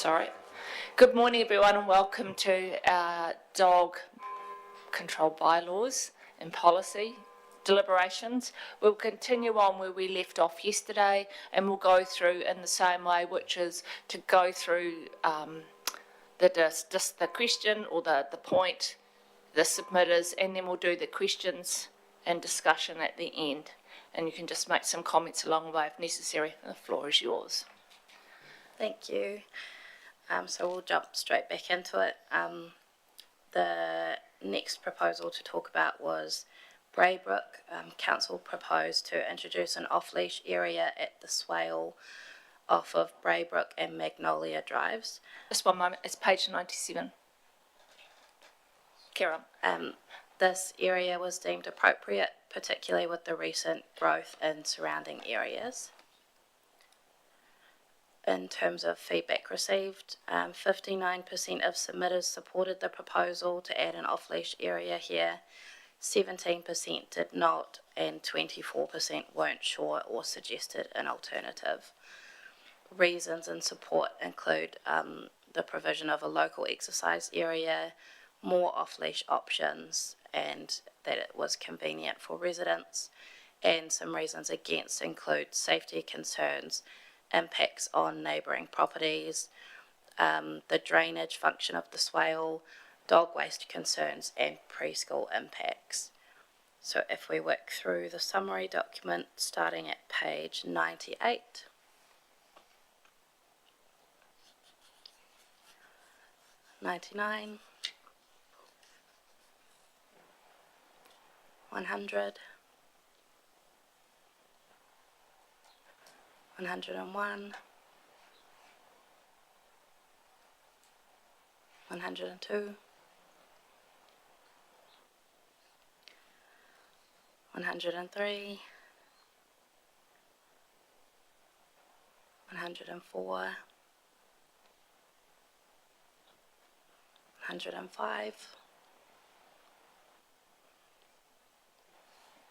Sorry. Good morning, everyone, and welcome to our dog control bylaws and policy deliberations. We'll continue on where we left off yesterday, and we'll go through in the same way, which is to go through the question or the point, the submitters, and then we'll do the questions and discussion at the end. And you can just make some comments along the way if necessary. The floor is yours. Thank you. So we'll jump straight back into it. The next proposal to talk about was Braebrook. Council proposed to introduce an off-leash area at the swale off of Braebrook and Magnolia Drives. Just one moment, it's page 97. Carry on. This area was deemed appropriate, particularly with the recent growth in surrounding areas. In terms of feedback received, 59% of submitters supported the proposal to add an off-leash area here, 17% did not, and 24% weren't sure or suggested an alternative. Reasons in support include the provision of a local exercise area, more off-leash options, and that it was convenient for residents. And some reasons against include safety concerns, impacts on neighbouring properties, the drainage function of the swale, dog waste concerns, and preschool impacts. So if we work through the summary document starting at page 98. '99, 100, 101, 102, 103, 104, 105,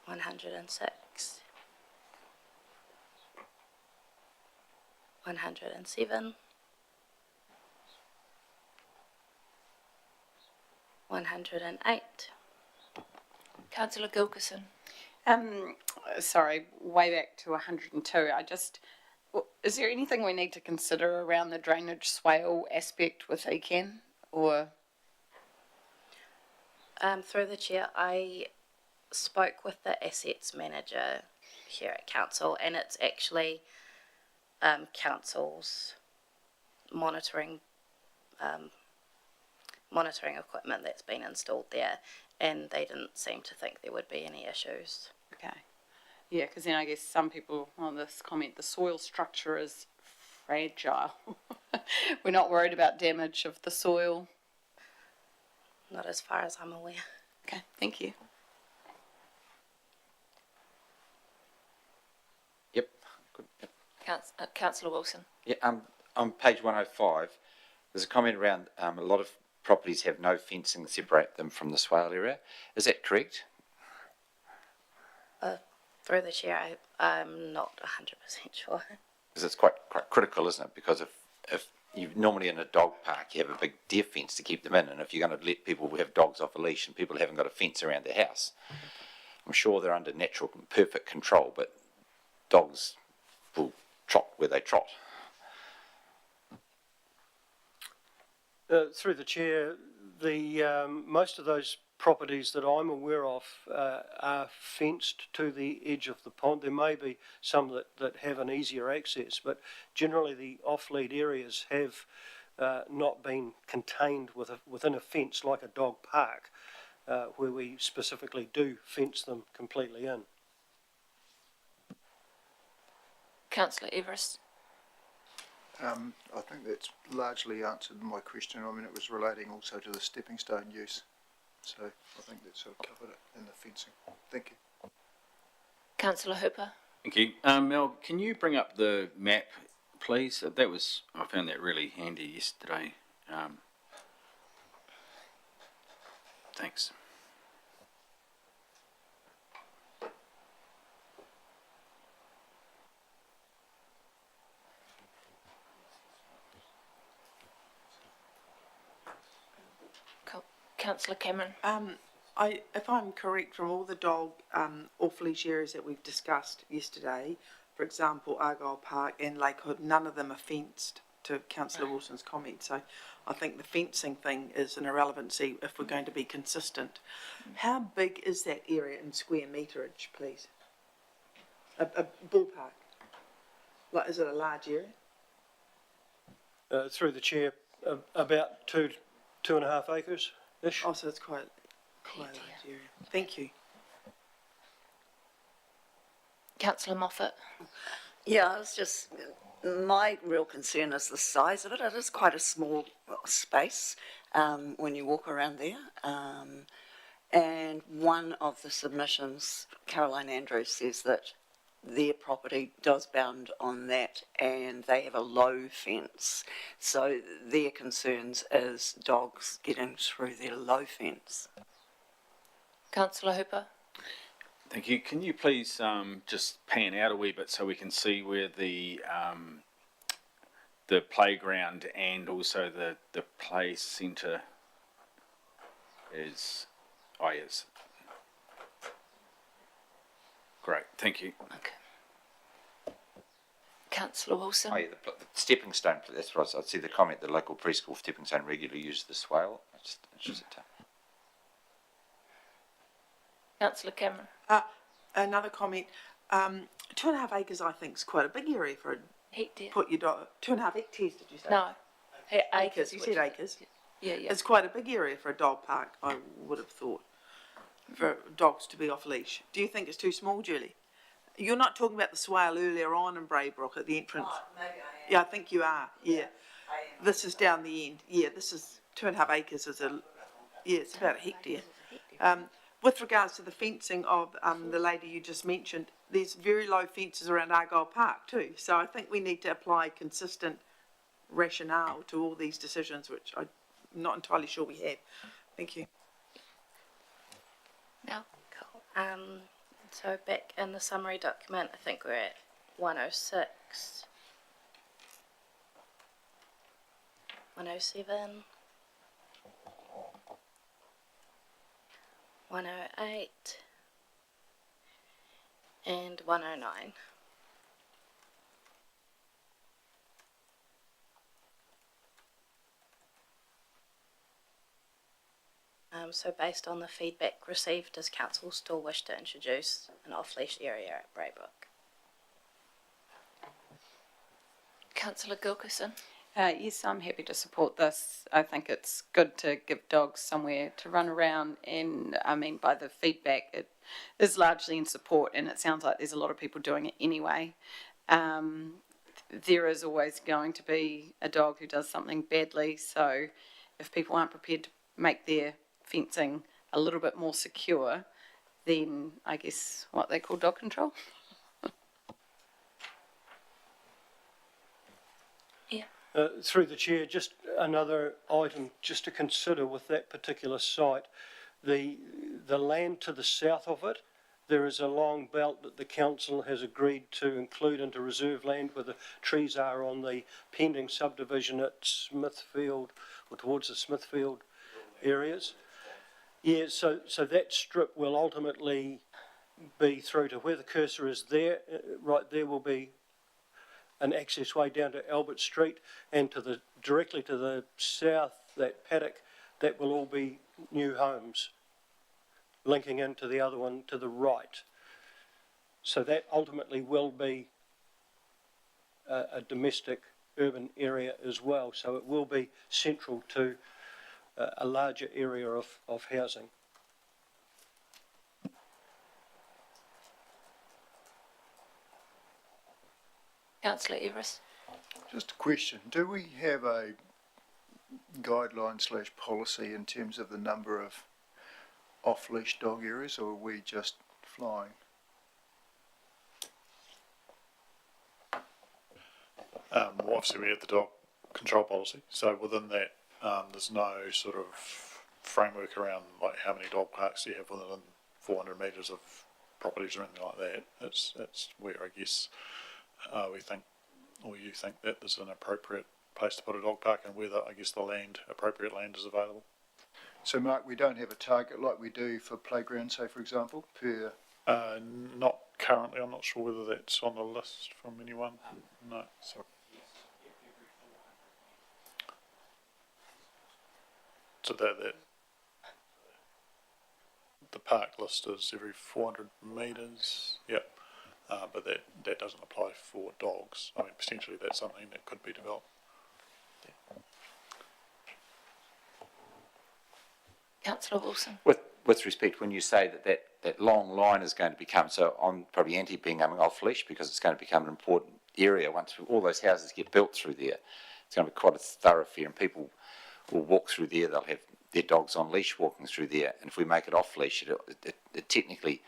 106, 107, 108. Councillor Gilkison. Sorry, way back to 102. Is there anything we need to consider around the drainage swale aspect with ECAN, or? Through the chair, I spoke with the assets manager here at council, and it's actually council's monitoring equipment that's been installed there, and they didn't seem to think there would be any issues. Okay. Yeah, because then I guess some people on this comment, the soil structure is fragile. We're not worried about damage of the soil. Not as far as I'm aware. Okay, thank you. Yep. Good. Yep. Councillor Wilson. Yeah. On page 105, there's a comment around a lot of properties have no fencing to separate them from the swale area. Is that correct? Through the chair, I'm not 100% sure. Because it's quite critical, isn't it? Because if you normally in a dog park, you have a big deer fence to keep them in, and if you're going to let people have dogs off a leash and people haven't got a fence around their house, I'm sure they're under natural and perfect control, but dogs will trot where they trot. Through the chair, the most of those properties that I'm aware of are fenced to the edge of the pond. There may be some that have an easier access, but generally the off-lead areas have not been contained within a fence like a dog park, where we specifically do fence them completely in. Councillor Everest. I think that's largely answered my question. I mean, it was relating also to the stepping stone use. So I think that sort of covered it in the fencing. Thank you. Councillor Hooper. Thank you. Mel, can you bring up the map, please? I found that really handy yesterday. Thanks. Councillor Cameron. If I'm correct, from all the dog off-leash areas that we've discussed yesterday, for example, Argyle Park and Lakewood, none of them are fenced, to Councillor Wilson's comment. So I think the fencing thing is an irrelevancy if we're going to be consistent. How big is that area in square meterage, please? A ballpark? Like, is it a large area? Through the chair, about 2.5 acres-ish. Oh, so it's quite a large area. Thank you. Councillor Moffat. Yeah, my real concern is the size of it. It is quite a small space when you walk around there. And one of the submissions, Caroline Andrews, says that their property does bound on that and they have a low fence. So their concerns is dogs getting through their low fence. Councillor Hooper. Thank you. Can you please just pan out a wee bit so we can see where the playground and also the play centre is? Oh, yes. Great. Thank you. Okay. Councillor Wilson. Oh, yeah, the stepping stone, that's what I'd see the comment, the local preschool stepping stone regularly uses the swale. It's just a Councillor Cameron. Another comment. 2.5 acres, I think, is quite a big area for Hectare. put your dog. 2.5 hectares, did you say? No. Acres. You said acres. Yeah, yeah. It's quite a big area for a dog park, I would have thought, for dogs to be off leash. Do you think it's too small, Julie? You're not talking about the swale earlier on in Braebrook at the entrance. Oh, maybe I am. Yeah, I think you are. Yeah. I am. This is down the end. Yeah, this is 2.5 acres. It's about a hectare. With regards to the fencing of the lady you just mentioned, there's very low fences around Argyle Park too. So I think we need to apply consistent rationale to all these decisions, which I'm not entirely sure we have. Thank you. Now. Cool. So back in the summary document, I think we're at 106, 107, 108, and 109. So based on the feedback received, does council still wish to introduce an off-leash area at Braebrook? Councillor Gilkison. Yes, I'm happy to support this. I think it's good to give dogs somewhere to run around, and I mean, by the feedback, it is largely in support, and it sounds like there's a lot of people doing it anyway. There is always going to be a dog who does something badly, so if people aren't prepared to make their fencing a little bit more secure, then I guess what they call dog control. Through the chair, just another item just to consider with that particular site. The land to the south of it, there is a long belt that the council has agreed to include into reserve land where the trees are on the pending subdivision at Smithfield, or towards the Smithfield areas. Yeah, so that strip will ultimately be through to where the cursor is there. Right there will be an access way down to Albert Street, and to the directly to the south, that paddock, that will all be new homes, linking into the other one to the right. So that ultimately will be a domestic urban area as well. So it will be central to a larger area of housing. Councillor Everest. Just a question, do we have a guideline / policy in terms of the number of off-leash dog areas, or are we just flying? Well, obviously we have the dog control policy, so within that there's no sort of framework around like how many dog parks you have within 400 metres of properties or anything like that. That's where I guess we think, or you think, that there's an appropriate place to put a dog park, and whether I guess the appropriate land is available. So Mark, we don't have a target like we do for playground, say for example, per. Not currently. I'm not sure whether that's on the list from anyone. No. So that the park list is every 400 metres. Yep. But that doesn't apply for dogs. I mean, potentially that's something that could be developed. Councillor Wilson. With respect, when you say that long line is going to become, so I'm probably anti being off leash because it's going to become an important area once all those houses get built through there. It's going to be quite a thoroughfare, and people will walk through there. They'll have their dogs on leash walking through there, and if we make it off leash, it technically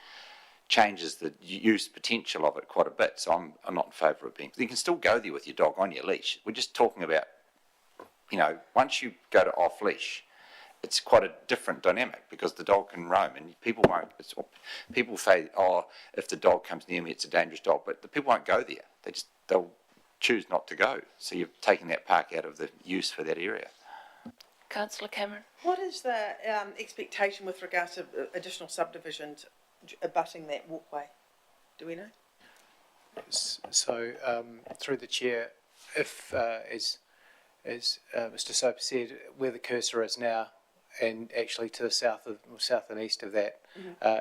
changes the use potential of it quite a bit. So I'm not in favour of being. You can still go there with your dog on your leash. We're just talking about, once you go to off leash, it's quite a different dynamic because the dog can roam, and people won't. People say, "Oh, if the dog comes near me, it's a dangerous dog," but the people won't go there. They'll choose not to go. So you're taking that park out of the use for that area. Councillor Cameron. What is the expectation with regards to additional subdivisions abutting that walkway? Do we know? So, through the chair, if as Mr. Soper said, where the cursor is now, and actually to the south and east of that,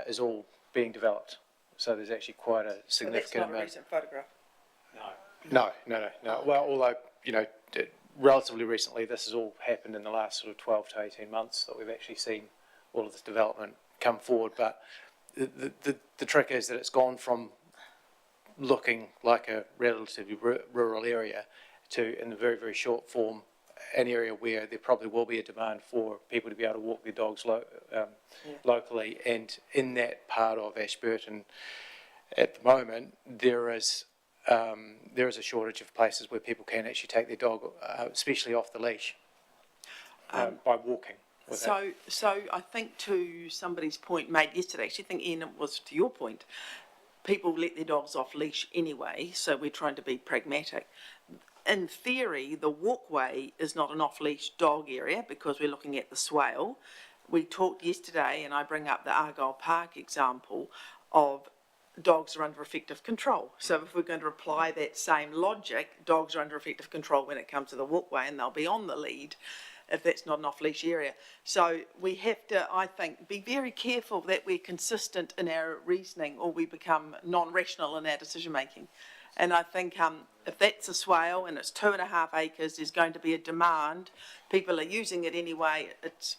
is all being developed. So there's actually quite a significant amount. That's not a recent photograph. No. Well, although relatively recently, this has all happened in the last sort of 12 to 18 months that we've actually seen all of this development come forward. But the trick is that it's gone from looking like a relatively rural area to, in the very, very short form, an area where there probably will be a demand for people to be able to walk their dogs locally. And in that part of Ashburton, at the moment, there is a shortage of places where people can actually take their dog, especially off the leash, by walking. So I think to somebody's point made yesterday, actually I think, Ian, it was to your point, people let their dogs off leash anyway, so we're trying to be pragmatic. In theory, the walkway is not an off-leash dog area because we're looking at the swale. We talked yesterday, and I bring up the Argyle Park example of dogs are under effective control. So if we're going to apply that same logic, dogs are under effective control when it comes to the walkway, and they'll be on the lead if that's not an off-leash area. So we have to, I think, be very careful that we're consistent in our reasoning or we become non-rational in our decision-making. And I think if that's a swale and it's 2.5 acres, there's going to be a demand. People are using it anyway. It's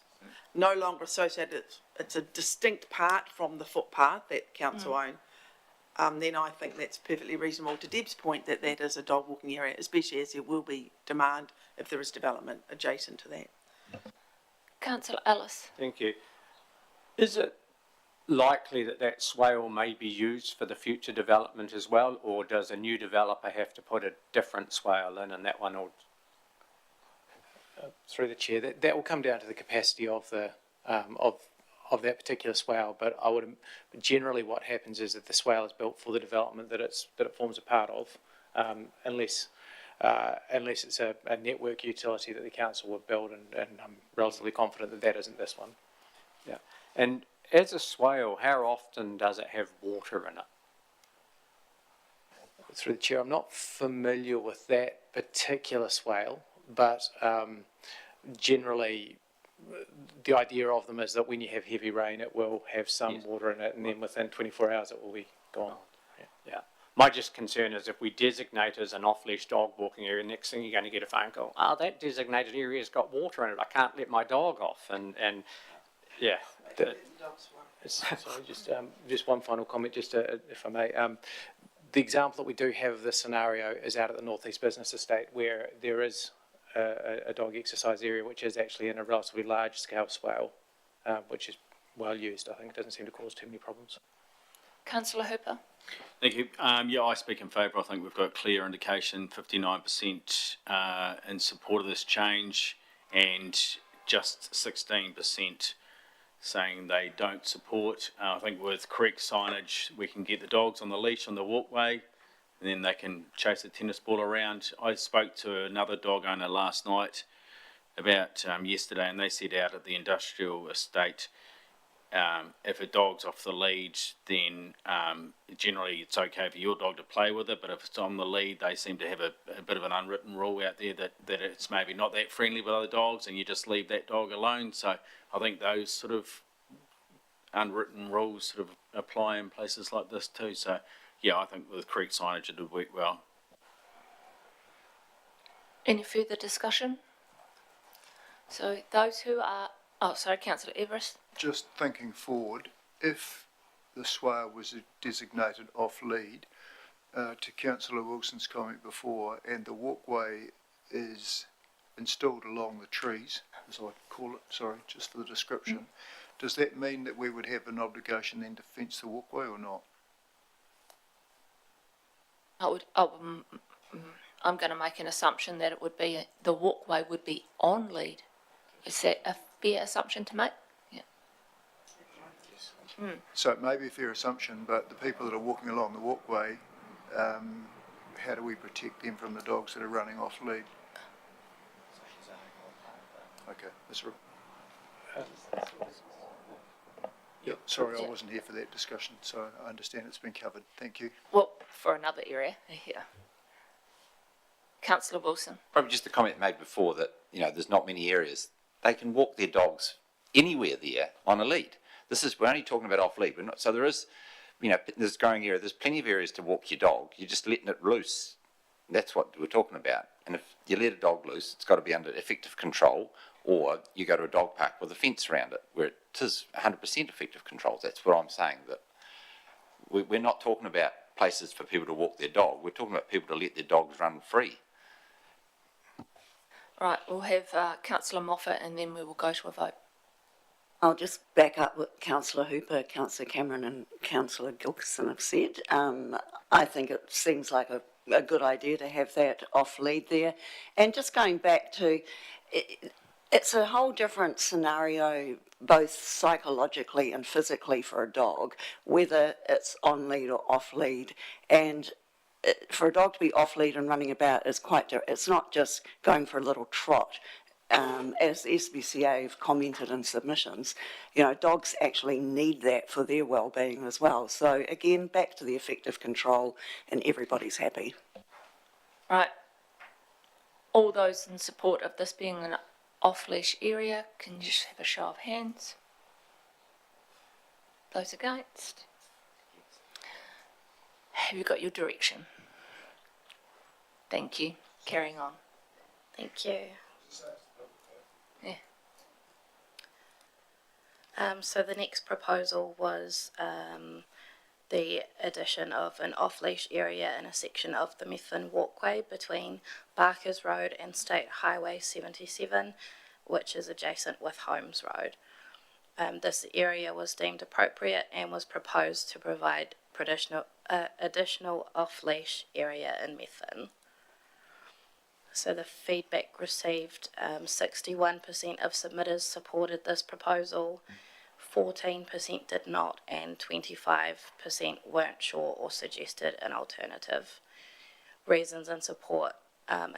no longer associated. It's a distinct part from the footpath that council own. Then I think that's perfectly reasonable to Deb's point that that is a dog walking area, especially as there will be demand if there is development adjacent to that. Councillor Ellis. Thank you. Is it likely that swale may be used for the future development as well, or does a new developer have to put a different swale in and that one will... Through the chair, that will come down to the capacity of the of that particular swale, but I would generally what happens is that the swale is built for the development that it forms a part of, unless it's a network utility that the council would build, and I'm relatively confident that isn't this one. Yeah, and as a swale, how often does it have water in it? Through the chair, I'm not familiar with that particular swale, but generally the idea of them is that when you have heavy rain, it will have some water in it, and then within 24 hours it will be gone. Yeah. My just concern is if we designate as an off-leash dog walking area, next thing you're going to get a phone call, that designated area's got water in it, I can't let my dog off, and yeah. Sorry, just one final comment, if I may. The example that we do have of this scenario is out at the North East Business Estate, where there is a dog exercise area, which is actually in a relatively large scale swale, which is well used. I think it doesn't seem to cause too many problems. Councillor Hooper. Thank you. Yeah, I speak in favour. I think we've got clear indication, 59% in support of this change, and just 16% saying they don't support. I think with correct signage, we can get the dogs on the leash on the walkway, and then they can chase the tennis ball around. I spoke to another dog owner last night about yesterday, and they said out at the industrial estate, if a dog's off the lead, then generally it's okay for your dog to play with it, but if it's on the lead, they seem to have a bit of an unwritten rule out there that it's maybe not that friendly with other dogs, and you just leave that dog alone. So I think those sort of unwritten rules sort of apply in places like this too. So yeah, I think with correct signage it would work well. Any further discussion? So those who are, oh sorry, Councillor Everest. Just thinking forward, if the swale was designated off-lead, to Councillor Wilson's comment before, and the walkway is installed along the trees, as I call it, sorry, just for the description, does that mean that we would have an obligation then to fence the walkway or not? I'm going to make an assumption that it would be, the walkway would be on lead. Is that a fair assumption to make? Yeah. So it may be a fair assumption, but the people that are walking along the walkway, how do we protect them from the dogs that are running off lead? Okay, that's right. Yep, sorry, I wasn't here for that discussion, so I understand it's been covered. Thank you. Well, for another area, yeah. Councillor Wilson. Probably just the comment made before that, you know, there's not many areas. They can walk their dogs anywhere there on a lead. We're only talking about off lead. So there is, you know, this growing area, there's plenty of areas to walk your dog. You're just letting it loose. That's what we're talking about. And if you let a dog loose, it's got to be under effective control, or you go to a dog park with a fence around it, where it is 100% effective control. That's what I'm saying, that we're not talking about places for people to walk their dog. We're talking about people to let their dogs run free. Right, we'll have Councillor Moffat and then we will go to a vote. I'll just back up what Councillor Hooper, Councillor Cameron and Councillor Gilkison have said. I think it seems like a good idea to have that off lead there. And just going back to, it's a whole different scenario, both psychologically and physically for a dog, whether it's on lead or off lead. And for a dog to be off lead and running about is quite different. It's not just going for a little trot. As SPCA have commented in submissions, you know, dogs actually need that for their well-being as well. So again, back to the effective control and everybody's happy. Right. All those in support of this being an off-leash area, can you just have a show of hands? Those against? Have you got your direction? Thank you. Carrying on. Thank you. Yeah. So the next proposal was the addition of an off-leash area in a section of the Methven Walkway between Barkers Road and State Highway 77, which is adjacent with Holmes Road. This area was deemed appropriate and was proposed to provide additional off-leash area in Methven. So the feedback received, 61% of submitters supported this proposal, 14% did not, and 25% weren't sure or suggested an alternative. Reasons in support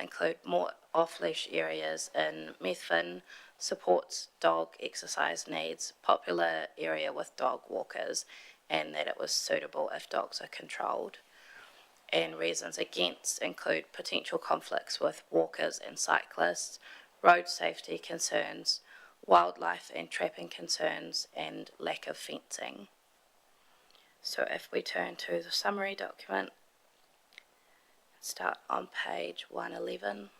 include more off-leash areas in Methven, supports dog exercise needs, popular area with dog walkers, and that it was suitable if dogs are controlled. And reasons against include potential conflicts with walkers and cyclists, road safety concerns, wildlife and trapping concerns, and lack of fencing. So if we turn to the summary document, start on page 111.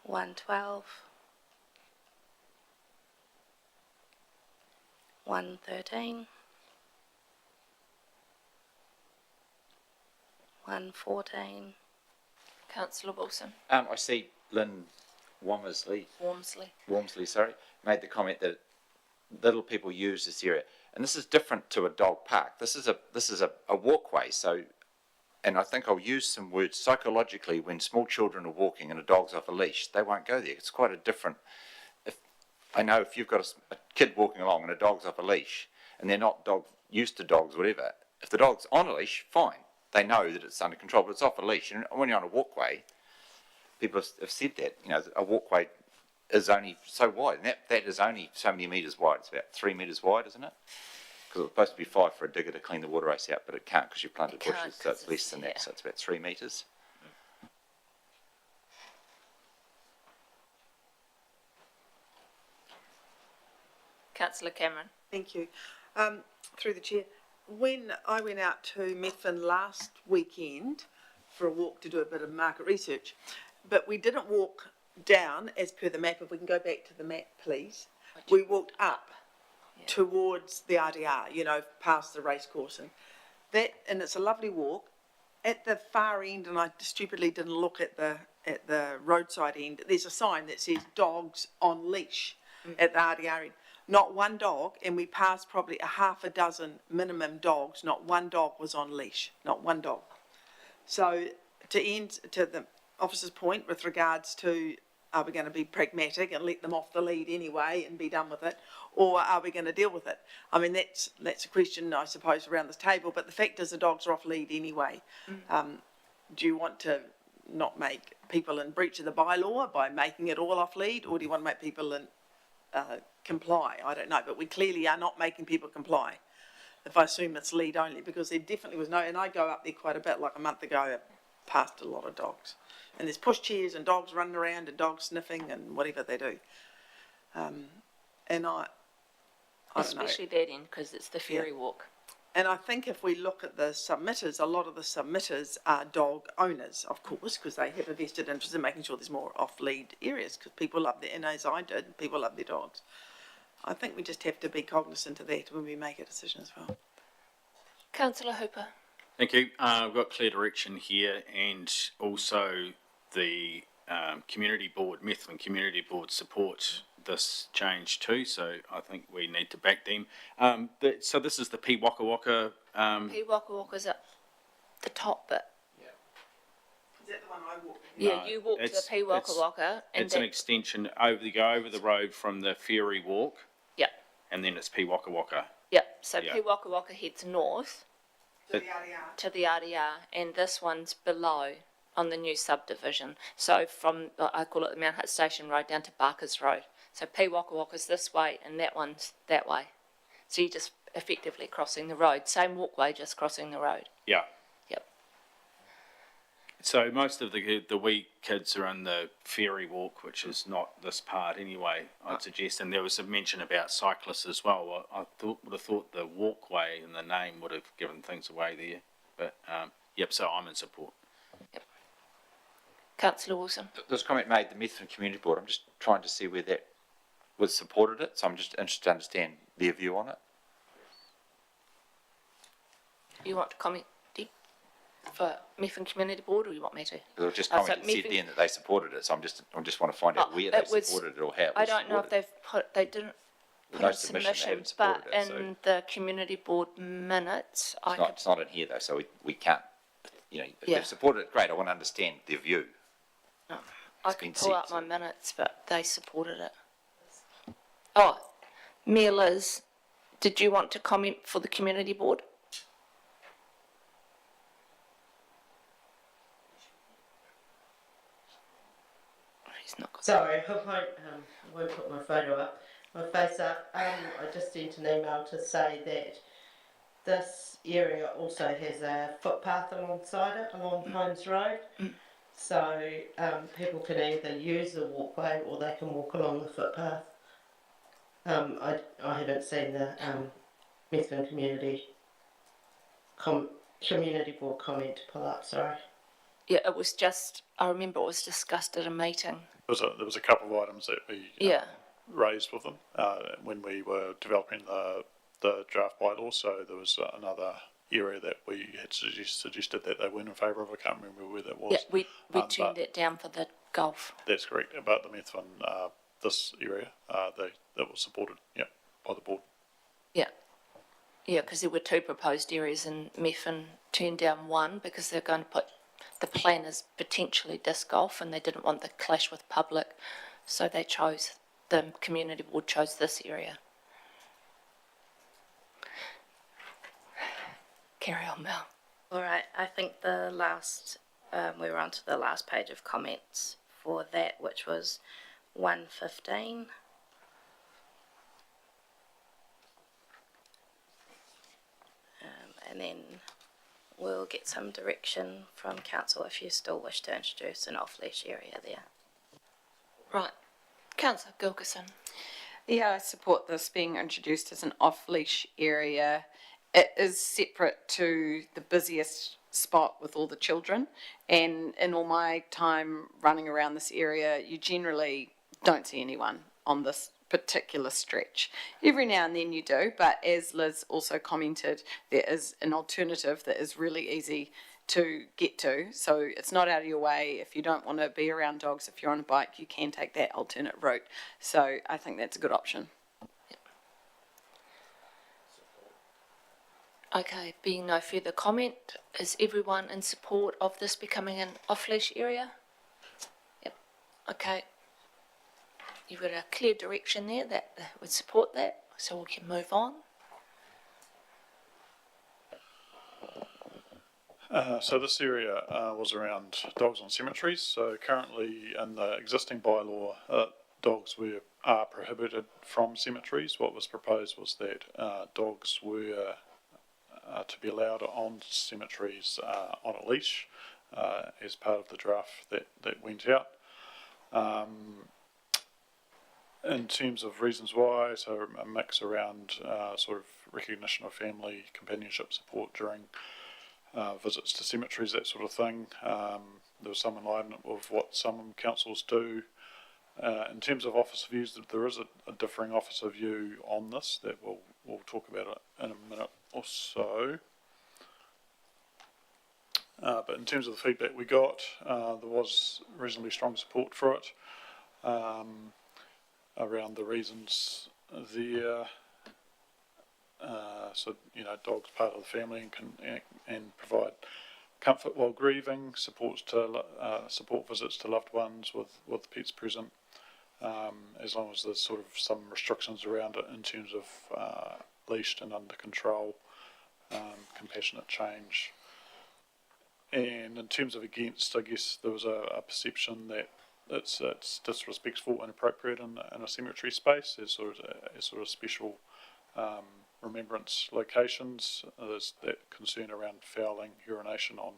112. 113. 114. Councillor Wilson. I see Lynn Walmsley made the comment that little people use this area, and this is different to a dog park. This is a walkway. So, and I think I'll use some words psychologically. When small children are walking and a dog's off a leash, they won't go there. It's quite a different. If you've got a kid walking along and a dog's off a leash and they're not used to dogs, whatever. If the dog's on a leash, fine. they know that it's under control, but it's off a leash. And when you're on a walkway, people have said that, you know, a walkway is only so wide, and that is only so many metres wide. It's about 3 metres wide, isn't it? Because it's supposed to be 5 for a digger to clean the water race out, but it can't because you planted bushes, so it's less than that, so it's about 3 metres. Councillor Cameron. Thank you. Through the chair, when I went out to Methven last weekend for a walk to do a bit of market research, but we didn't walk down as per the map. If we can go back to the map, please. We walked up towards the RDR, you know, past the racecourse, and it's a lovely walk. At the far end, and I stupidly didn't look at the roadside end, there's a sign that says dogs on leash at the RDR end. Not one dog, and we passed probably a half a dozen minimum dogs, not one dog was on leash, not one dog. So to end to the officer's point with regards to, are we going to be pragmatic and let them off the lead anyway and be done with it, or are we going to deal with it? I mean, that's a question, I suppose, around this table, but the fact is the dogs are off lead anyway. Do you want to not make people in breach of the bylaw by making it all off lead, or do you want to make people in comply? I don't know, but we clearly are not making people comply, if I assume it's lead only, because there definitely was no, and I go up there quite a bit, like a month ago, I passed a lot of dogs. And there's pushchairs and dogs running around and dogs sniffing and whatever they do. And I don't know. Especially that end, because it's the ferry walk. And I think if we look at the submitters, a lot of the submitters are dog owners, of course, because they have a vested interest in making sure there's more off-lead areas, because people love their, and as I did, people love their dogs. I think we just have to be cognizant of that when we make a decision as well. Councillor Hooper. Thank you. We've got clear direction here, and also the community board, Methven Community Board, support this change too, so I think we need to back them. So this is the P Waka Waka. P Waka Waka's at the top bit. Is that the one I walked? Yeah, you walk to the P Waka Waka. And it's an extension over, you go over the road from the ferry walk. Yeah. And then it's P Waka Waka. Yeah, so P Waka Waka heads north. To the RDR. To the RDR, and this one's below on the new subdivision. So from, I call it the Mount Hutt Station Road down to Barker's Road. So P Waka Waka's this way and that one's that way. So you're just effectively crossing the road. Same walkway, just crossing the road. Yeah. Yep. So most of the wee kids are on the ferry walk, which is not this part anyway, I'd suggest. And there was a mention about cyclists as well. I would have thought the walkway and the name would have given things away there. But, yep, so I'm in support. Yep. Councillor Wilson. There was a comment made, the Methven Community Board. I'm just trying to see where that was supported it, so I'm just interested to understand their view on it. You want to comment, Deb, for Methven Community Board, or you want me to? There was just comment that said then that they supported it, so I just want to find out where they supported it or how it was I don't know if supported. they didn't put No a submission, but it, in the Community Board minutes, it's not in here though, so we can't, you know, if they've supported it, great, I want to understand their view. I can pull out my minutes, but they supported it. Oh, Mayor Liz, did you want to comment for the Community Board? He's not got Sorry, I won't put my photo up, my face up. I just sent an email to say that this area also has a footpath alongside it, along Holmes Road. So people can either use the walkway or they can walk along the footpath. I haven't seen the Methven Community Board comment to pull up, sorry. Yeah, it was just, I remember it was discussed at a meeting. There was a couple of items that we raised with them when we were developing the draft bylaw. So there was another area that we had suggested that they weren't in favour of. I can't remember where that was. Yeah, we turned that down for the golf. That's correct. About the Methven, this area, that was supported, by the board. Yeah. Yeah, because there were 2 proposed areas and Methven turned down one because they're going to put, the plan is potentially disc golf and they didn't want the clash with public. So they chose, the Community Board chose this area. Carry on, Mel. All right, I think the last, we were on to the last page of comments for that, which was 115. And then we'll get some direction from council if you still wish to introduce an off-leash area there. Right. Councillor Gilkison. Yeah, I support this being introduced as an off-leash area. It is separate to the busiest spot with all the children, and in all my time running around this area, you generally don't see anyone on this particular stretch. Every now and then you do, but as Liz also commented, there is an alternative that is really easy to get to, so it's not out of your way. If you don't want to be around dogs, if you're on a bike, you can take that alternate route. So I think that's a good option. Okay, being no further comment, is everyone in support of this becoming an off-leash area? Yep. Okay. You've got a clear direction there that would support that, so we can move on. So this area was around dogs on cemeteries. So currently in the existing bylaw, dogs are prohibited from cemeteries. What was proposed was that dogs were to be allowed on cemeteries on a leash as part of the draft that went out. In terms of reasons why, so a mix around sort of recognition of family, companionship support during visits to cemeteries, that sort of thing. There was some alignment with what some councils do. In terms of officer views, there is a differing officer view on this that we'll talk about it in a minute or so. But in terms of the feedback we got, there was reasonably strong support for it. Around the reasons there, so dogs part of the family and provide comfort while grieving, support visits to loved ones with pets present, as long as there's sort of some restrictions around it in terms of leashed and under control, compassionate change. And in terms of against, I guess there was a perception that it's disrespectful and inappropriate in a cemetery space as sort of special remembrance locations. There's that concern around fouling, urination on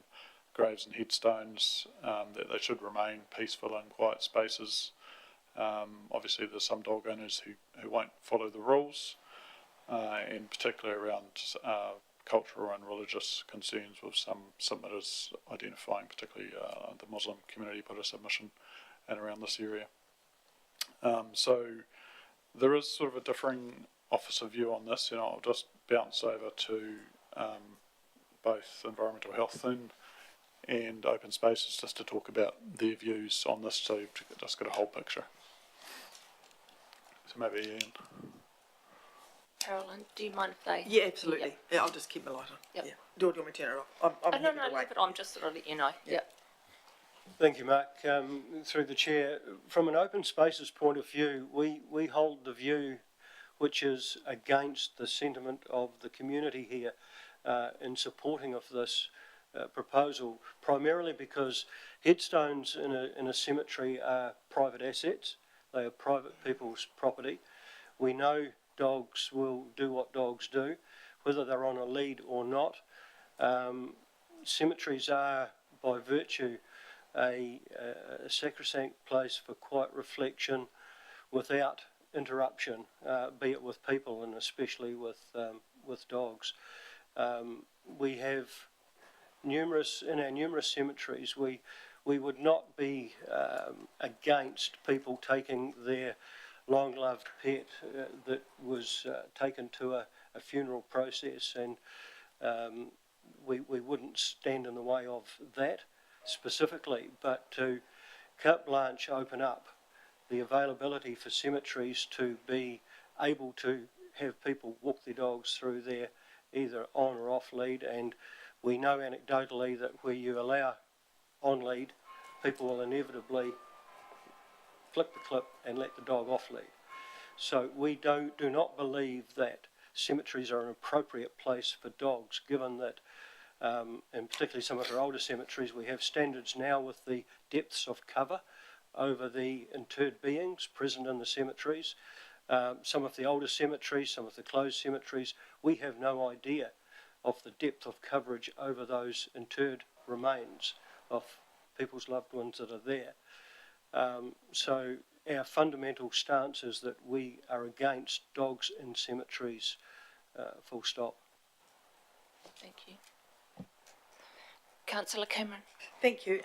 graves and headstones, that they should remain peaceful and quiet spaces. Obviously there's some dog owners who won't follow the rules, and particularly around cultural and religious concerns, with some submitters identifying particularly the Muslim community put a submission and around this area. So there is sort of a differing officer view on this. I'll just bounce over to both environmental health and open spaces just to talk about their views on this, so you've just got a whole picture. So maybe Ian. Carolyn, do you mind if they... Yeah, absolutely. Yep. Yeah, I'll just keep my light on. Yep. Yeah. Do you want me to turn it off? I'm no, happy to wait. leave it on, just to let you know. Yep. Thank you, Mark. Through the chair, from an open spaces point of view, we hold the view which is against the sentiment of the community here in supporting of this proposal, primarily because headstones in a cemetery are private assets. They are private people's property. We know dogs will do what dogs do, whether they're on a lead or not. Cemeteries are, by virtue, a sacrosanct place for quiet reflection without interruption, be it with people and especially with dogs. We have in our numerous cemeteries, we would not be against people taking their long-loved pet that was taken to a funeral process, and we wouldn't stand in the way of that specifically, but to carte blanche open up the availability for cemeteries to be able to have people walk their dogs through there either on or off lead. And we know anecdotally that where you allow on lead, people will inevitably flick the clip and let the dog off lead. So we do not believe that cemeteries are an appropriate place for dogs, given that and particularly some of our older cemeteries, we have standards now with the depths of cover over the interred beings present in the cemeteries. Some of the older cemeteries, some of the closed cemeteries, we have no idea of the depth of coverage over those interred remains of people's loved ones that are there. So our fundamental stance is that we are against dogs in cemeteries, full stop. Thank you. Councillor Cameron. Thank you.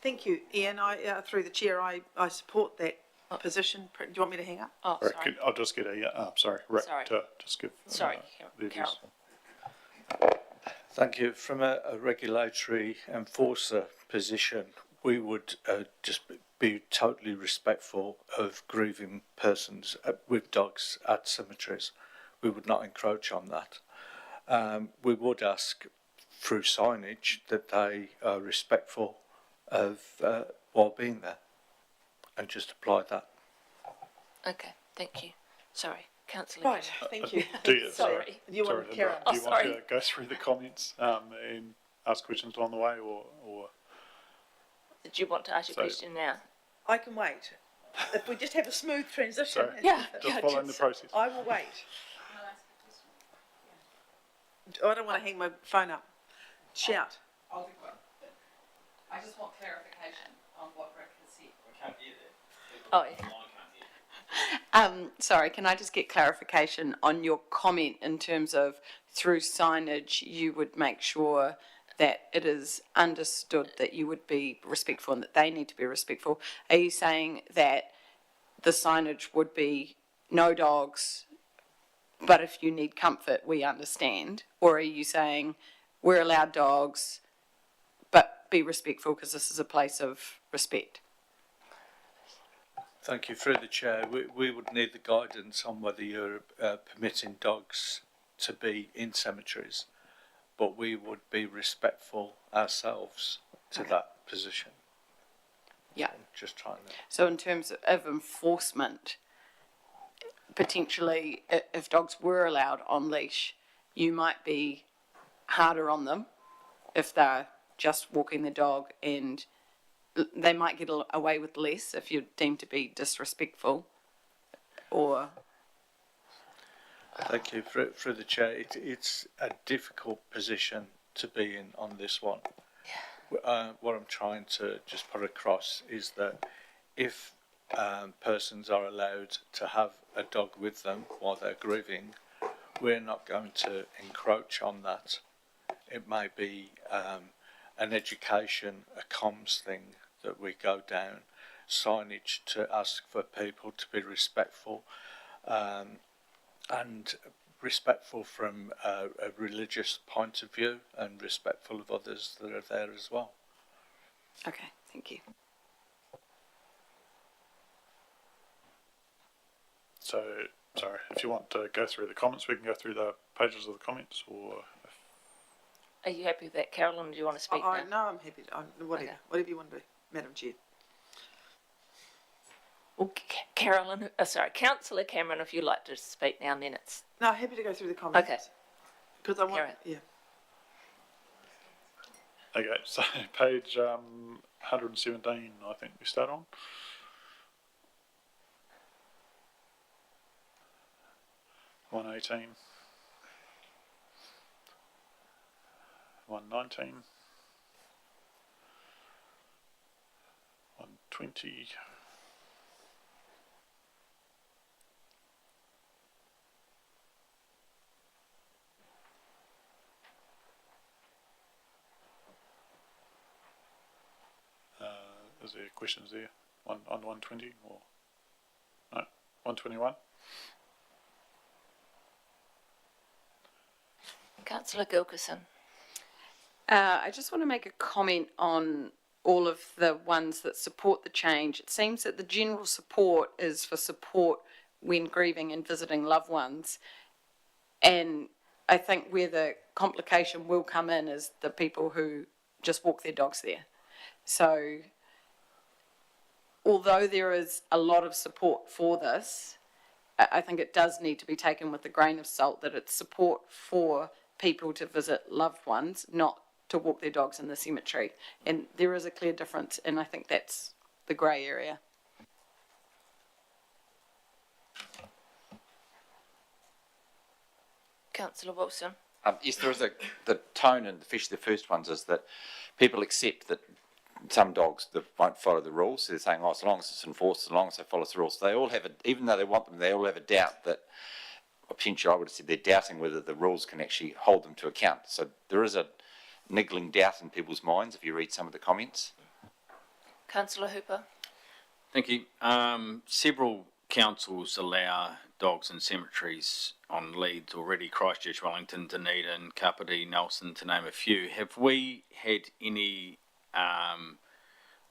Thank you, Ian. Through the chair, I support that position. Do you want me to hang up? Oh, Rick, sorry. I'll just get Rick Sorry. to just give. Sorry, their Carol. views. Thank you. From a regulatory enforcer position, we would just be totally respectful of grieving persons with dogs at cemeteries. We would not encroach on that. We would ask through signage that they are respectful of while being there, and just apply that. Okay, thank you. Sorry, Councillor. Right, thank you. Do you, Sorry. Do you want Sorry, to carry on? Do you want to go through the comments and ask questions along the way, or Did you want to ask your question now? I can wait. If we just have a smooth transition. Sorry. Yeah. just following the process? I will wait. I don't want to hang my phone up. Shout. I'll be quick. I just want clarification on what Rick has said. We can't hear that. Oh, yeah. Sorry, can I just get clarification on your comment in terms of through signage you would make sure that it is understood that you would be respectful and that they need to be respectful? Are you saying that the signage would be no dogs, but if you need comfort, we understand? Or are you saying we're allowed dogs, but be respectful because this is a place of respect? Thank you. Through the chair, we would need the guidance on whether you're permitting dogs to be in cemeteries, but we would be respectful ourselves to that position. Yeah. I'm just trying to. So in terms of enforcement, potentially if dogs were allowed on leash, you might be harder on them if they're just walking the dog, and they might get away with less if you're deemed to be disrespectful, or... Thank you. Through the chair, it's a difficult position to be in on this one. What I'm trying to just put across is that if persons are allowed to have a dog with them while they're grieving, we're not going to encroach on that. It may be an education, a comms thing that we go down, signage to ask for people to be respectful, and respectful from a religious point of view, and respectful of others that are there as well. Okay, thank you. So, sorry, if you want to go through the comments, we can go through the pages of the comments, or... Are you happy with that, Carolyn? Do you want to speak now? No, I'm happy. Whatever. Okay. Whatever you want to do, Madam Chair. Well, Carolyn, Councillor Cameron, if you'd like to speak now, then it's... No, happy to go through the comments. Okay. Because I want... Karen. Yeah. Okay, so page 117, I think we start on. One 119, 120, is there questions there on 120 or no 121? Councillor Gilkison. I just want to make a comment on all of the ones that support the change. It seems that the general support is for support when grieving and visiting loved ones. And I think where the complication will come in is the people who just walk their dogs there. So although there is a lot of support for this, I think it does need to be taken with a grain of salt that it's support for people to visit loved ones, not to walk their dogs in the cemetery. And there is a clear difference, and I think that's the grey area. Councillor Wilson. Yes, there is the tone, and especially the first ones, is that people accept that some dogs that won't follow the rules. So they're saying, oh, as long as it's enforced, as long as they follow the rules. They all have even though they want them, they all have a doubt that, or potentially I would have said they're doubting whether the rules can actually hold them to account. So there is a niggling doubt in people's minds if you read some of the comments. Councillor Hooper. Thank you. Several councils allow dogs in cemeteries on leads already, Christchurch, Wellington, Dunedin, Kapiti, Nelson, to name a few. Have we had any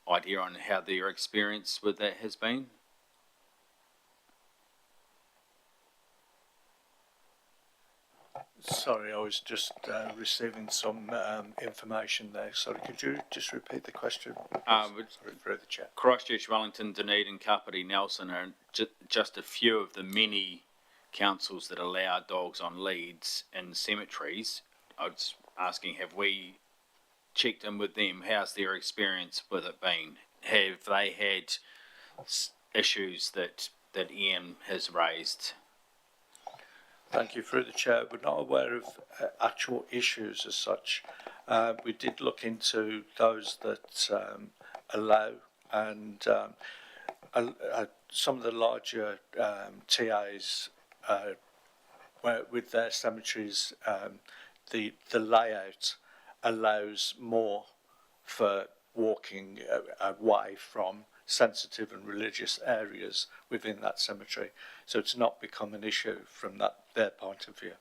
idea on how their experience with that has been? Sorry, I was just receiving some information there. Sorry, could you just repeat the question? Sorry, through the chat. Christchurch, Wellington, Dunedin, Kapiti, Nelson are just a few of the many councils that allow dogs on leads in cemeteries. I was asking, have we checked in with them? How's their experience with it been? Have they had issues that Ian has raised? Thank you. Through the chair, we're not aware of actual issues as such. We did look into those that allow, and some of the larger TAs, with their cemeteries, the layout allows more for walking away from sensitive and religious areas within that cemetery. So it's not become an issue from their point of view.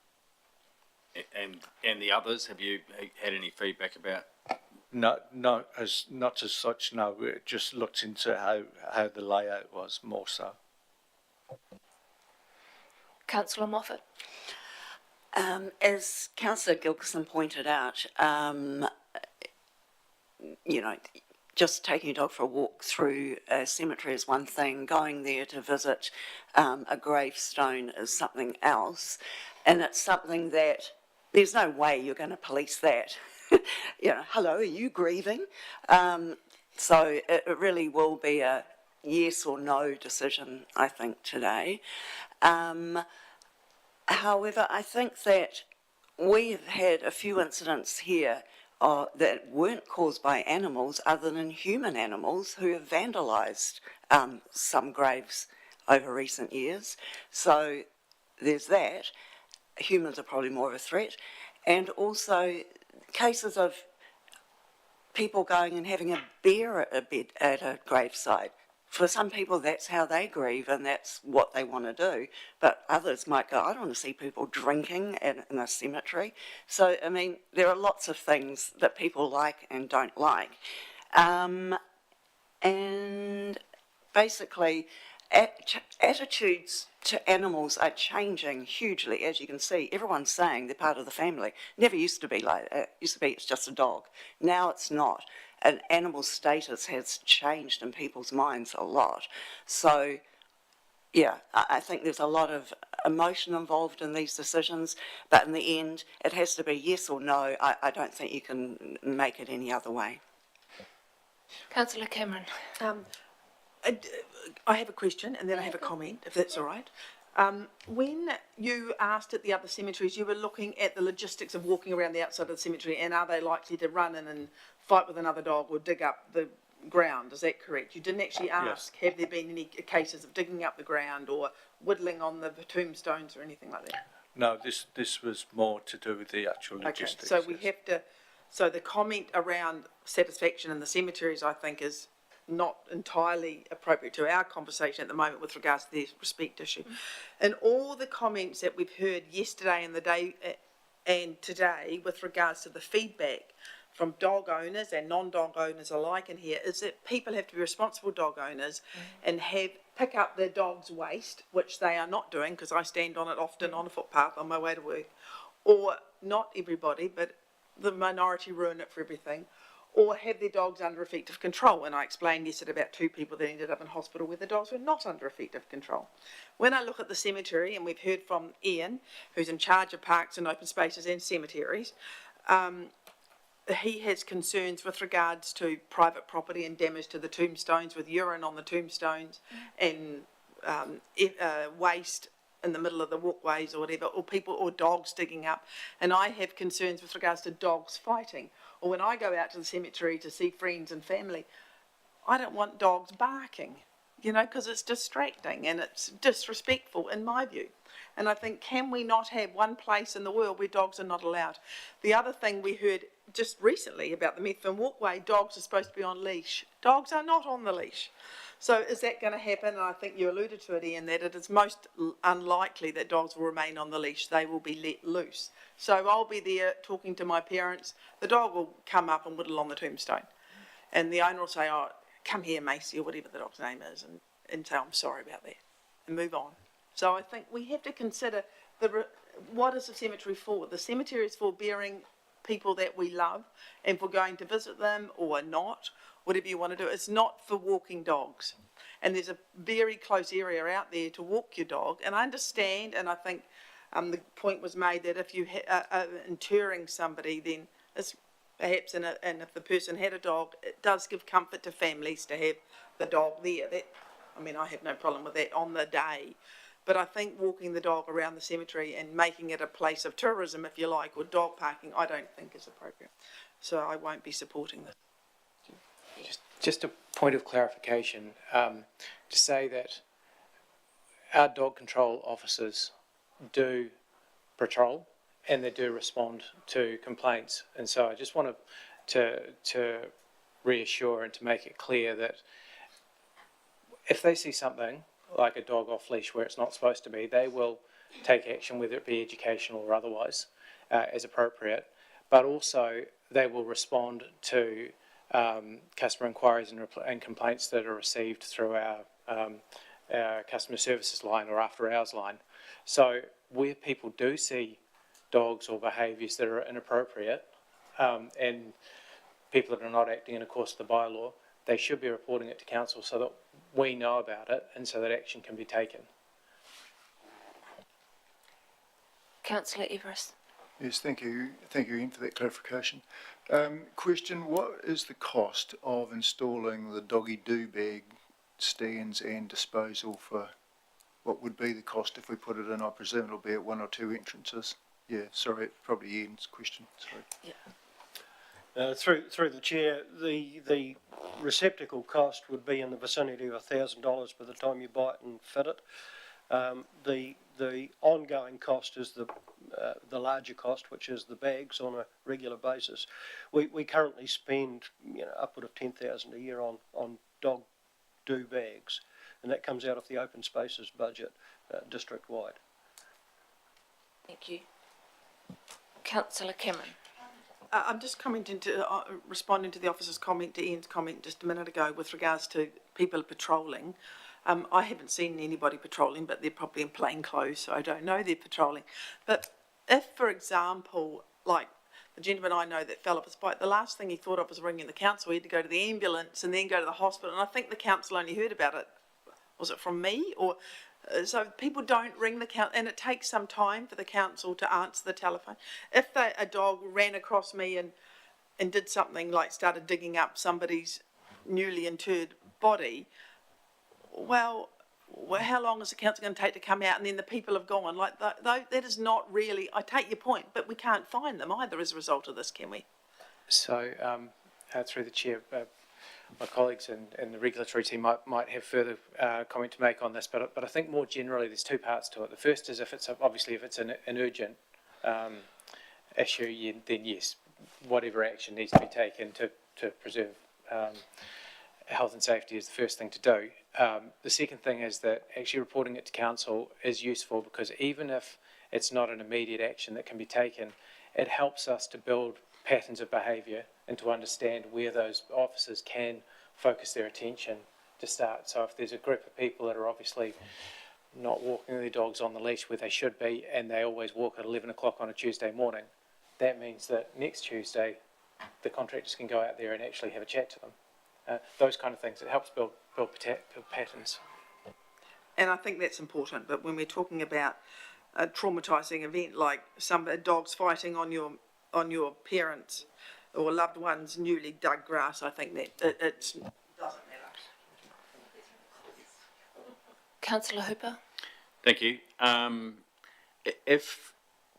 And the others, have you had any feedback about? Not as such, no. We just looked into how the layout was more so. Councillor Moffat. As Councillor Gilkison pointed out, just taking a dog for a walk through a cemetery is one thing, going there to visit a gravestone is something else, and it's something that there's no way you're going to police that. Hello, are you grieving? So it really will be a yes or no decision, I think, today. However, I think that we've had a few incidents here that weren't caused by animals other than human animals who have vandalised some graves over recent years. So there's that. Humans are probably more of a threat. And also cases of people going and having a beer at a gravesite. For some people, that's how they grieve and that's what they want to do. But others might go, I don't want to see people drinking in a cemetery. So, I mean, there are lots of things that people like and don't like. And basically, attitudes to animals are changing hugely. As you can see, everyone's saying they're part of the family. Never used to be like that. It used to be it's just a dog. Now it's not. An animal status has changed in people's minds a lot. So, yeah, I think there's a lot of emotion involved in these decisions, but in the end, it has to be yes or no. I don't think you can make it any other way. Councillor Cameron. I have a question and then I have a comment, if that's all right. When you asked at the other cemeteries, you were looking at the logistics of walking around the outside of the cemetery, and are they likely to run in and fight with another dog or dig up the ground? Is that correct? You didn't actually ask, Have there been any cases of digging up the ground or whittling on the tombstones or anything like that? No, this was more to do with the actual logistics. Okay, so we have to, so the comment around satisfaction in the cemeteries, I think, is not entirely appropriate to our conversation at the moment with regards to the respect issue. And all the comments that we've heard yesterday and the day and today with regards to the feedback from dog owners and non-dog owners alike in here is that people have to be responsible dog owners and pick up their dog's waste, which they are not doing because I stand on it often on a footpath on my way to work, or not everybody, but the minority ruin it for everything, or have their dogs under effective control. And I explained yesterday about 2 people that ended up in hospital where the dogs were not under effective control. When I look at the cemetery, and we've heard from Ian, who's in charge of parks and open spaces and cemeteries, he has concerns with regards to private property and damage to the tombstones, with urine on the tombstones and waste in the middle of the walkways or whatever, or people or dogs digging up. And I have concerns with regards to dogs fighting. Or when I go out to the cemetery to see friends and family, I don't want dogs barking, you know, because it's distracting and it's disrespectful in my view. And I think, can we not have one place in the world where dogs are not allowed? The other thing we heard just recently about the Methven Walkway, dogs are supposed to be on leash. Dogs are not on the leash. So is that going to happen? And I think you alluded to it, Ian, that it is most unlikely that dogs will remain on the leash. They will be let loose. So I'll be there talking to my parents. The dog will come up and whittle on the tombstone. And the owner will say, oh, come here, Macy, or whatever the dog's name is, and say, I'm sorry about that, and move on. So I think we have to consider what is the cemetery for? The cemetery is for burying people that we love and for going to visit them or not, whatever you want to do. It's not for walking dogs. And there's a very close area out there to walk your dog. And I understand, and I think the point was made that if you are interring somebody, then it's perhaps, and if the person had a dog, it does give comfort to families to have the dog there. I have no problem with that on the day. But I think walking the dog around the cemetery and making it a place of tourism, if you like, or dog parking, I don't think is appropriate. So I won't be supporting this. Just a point of clarification, to say that our dog control officers do patrol and they do respond to complaints. And so I just wanted to reassure and to make it clear that if they see something like a dog off leash where it's not supposed to be, they will take action, whether it be educational or otherwise, as appropriate. But also they will respond to customer inquiries and complaints that are received through our customer services line or after hours line. So where people do see dogs or behaviours that are inappropriate and people that are not acting in accordance with the bylaw, they should be reporting it to council so that we know about it and so that action can be taken. Councillor Everest. Yes, thank you, Ian, for that clarification. Question, what is the cost of installing the doggy do bag stands and disposal for, what would be the cost if we put it in? I presume it'll be at one or two entrances. Yeah, sorry, probably Ian's question, sorry. Yeah. Through the chair, the receptacle cost would be in the vicinity of $1,000 by the time you buy it and fit it. The ongoing cost is the larger cost, which is the bags on a regular basis. We currently spend upward of $10,000 a year on dog do bags, and that comes out of the open spaces budget district wide. Thank you. Councillor Cameron. I'm just commenting to responding to the officer's comment, to Ian's comment just a minute ago with regards to people patrolling. I haven't seen anybody patrolling, but they're probably in plain clothes, so I don't know they're patrolling. But if, for example, like the gentleman I know that fell off his bike, the last thing he thought of was ringing the council. He had to go to the ambulance and then go to the hospital. And I think the council only heard about it, was it from me? Or so people don't ring the council, and it takes some time for the council to answer the telephone. If a dog ran across me and did something like started digging up somebody's newly interred body, well, how long is the council going to take to come out and then the people have gone? Like, that is not really, I take your point, but we can't find them either as a result of this, can we? So, through the chair, my colleagues and the regulatory team might have further comment to make on this, but I think more generally there's two parts to it. The first is if it's an urgent issue, then yes, whatever action needs to be taken to preserve health and safety is the first thing to do. The second thing is that actually reporting it to council is useful because even if it's not an immediate action that can be taken, it helps us to build patterns of behaviour and to understand where those officers can focus their attention to start. So if there's a group of people that are obviously not walking their dogs on the leash where they should be and they always walk at 11 o'clock on a Tuesday morning, that means that next Tuesday the contractors can go out there and actually have a chat to them. Those kind of things, it helps build patterns. And I think that's important, but when we're talking about a traumatising event like some dogs fighting on your parents, or loved one's newly dug grass, I think that it doesn't matter. Councillor Hooper? Thank you. If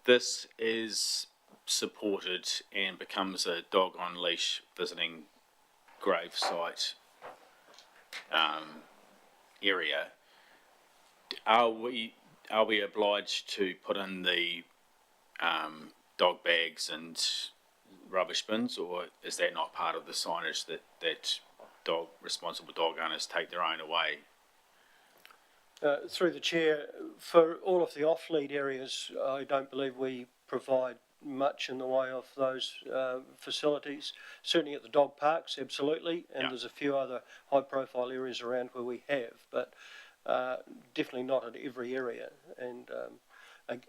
this is supported and becomes a dog on leash visiting grave site area, are we obliged to put in the dog bags and rubbish bins, or is that not part of the signage that responsible dog owners take their own away? Through the chair, for all of the off-lead areas, I don't believe we provide much in the way of those facilities. Certainly at the dog parks, absolutely, and there's a few other high-profile areas around where we have, but definitely not at every area. And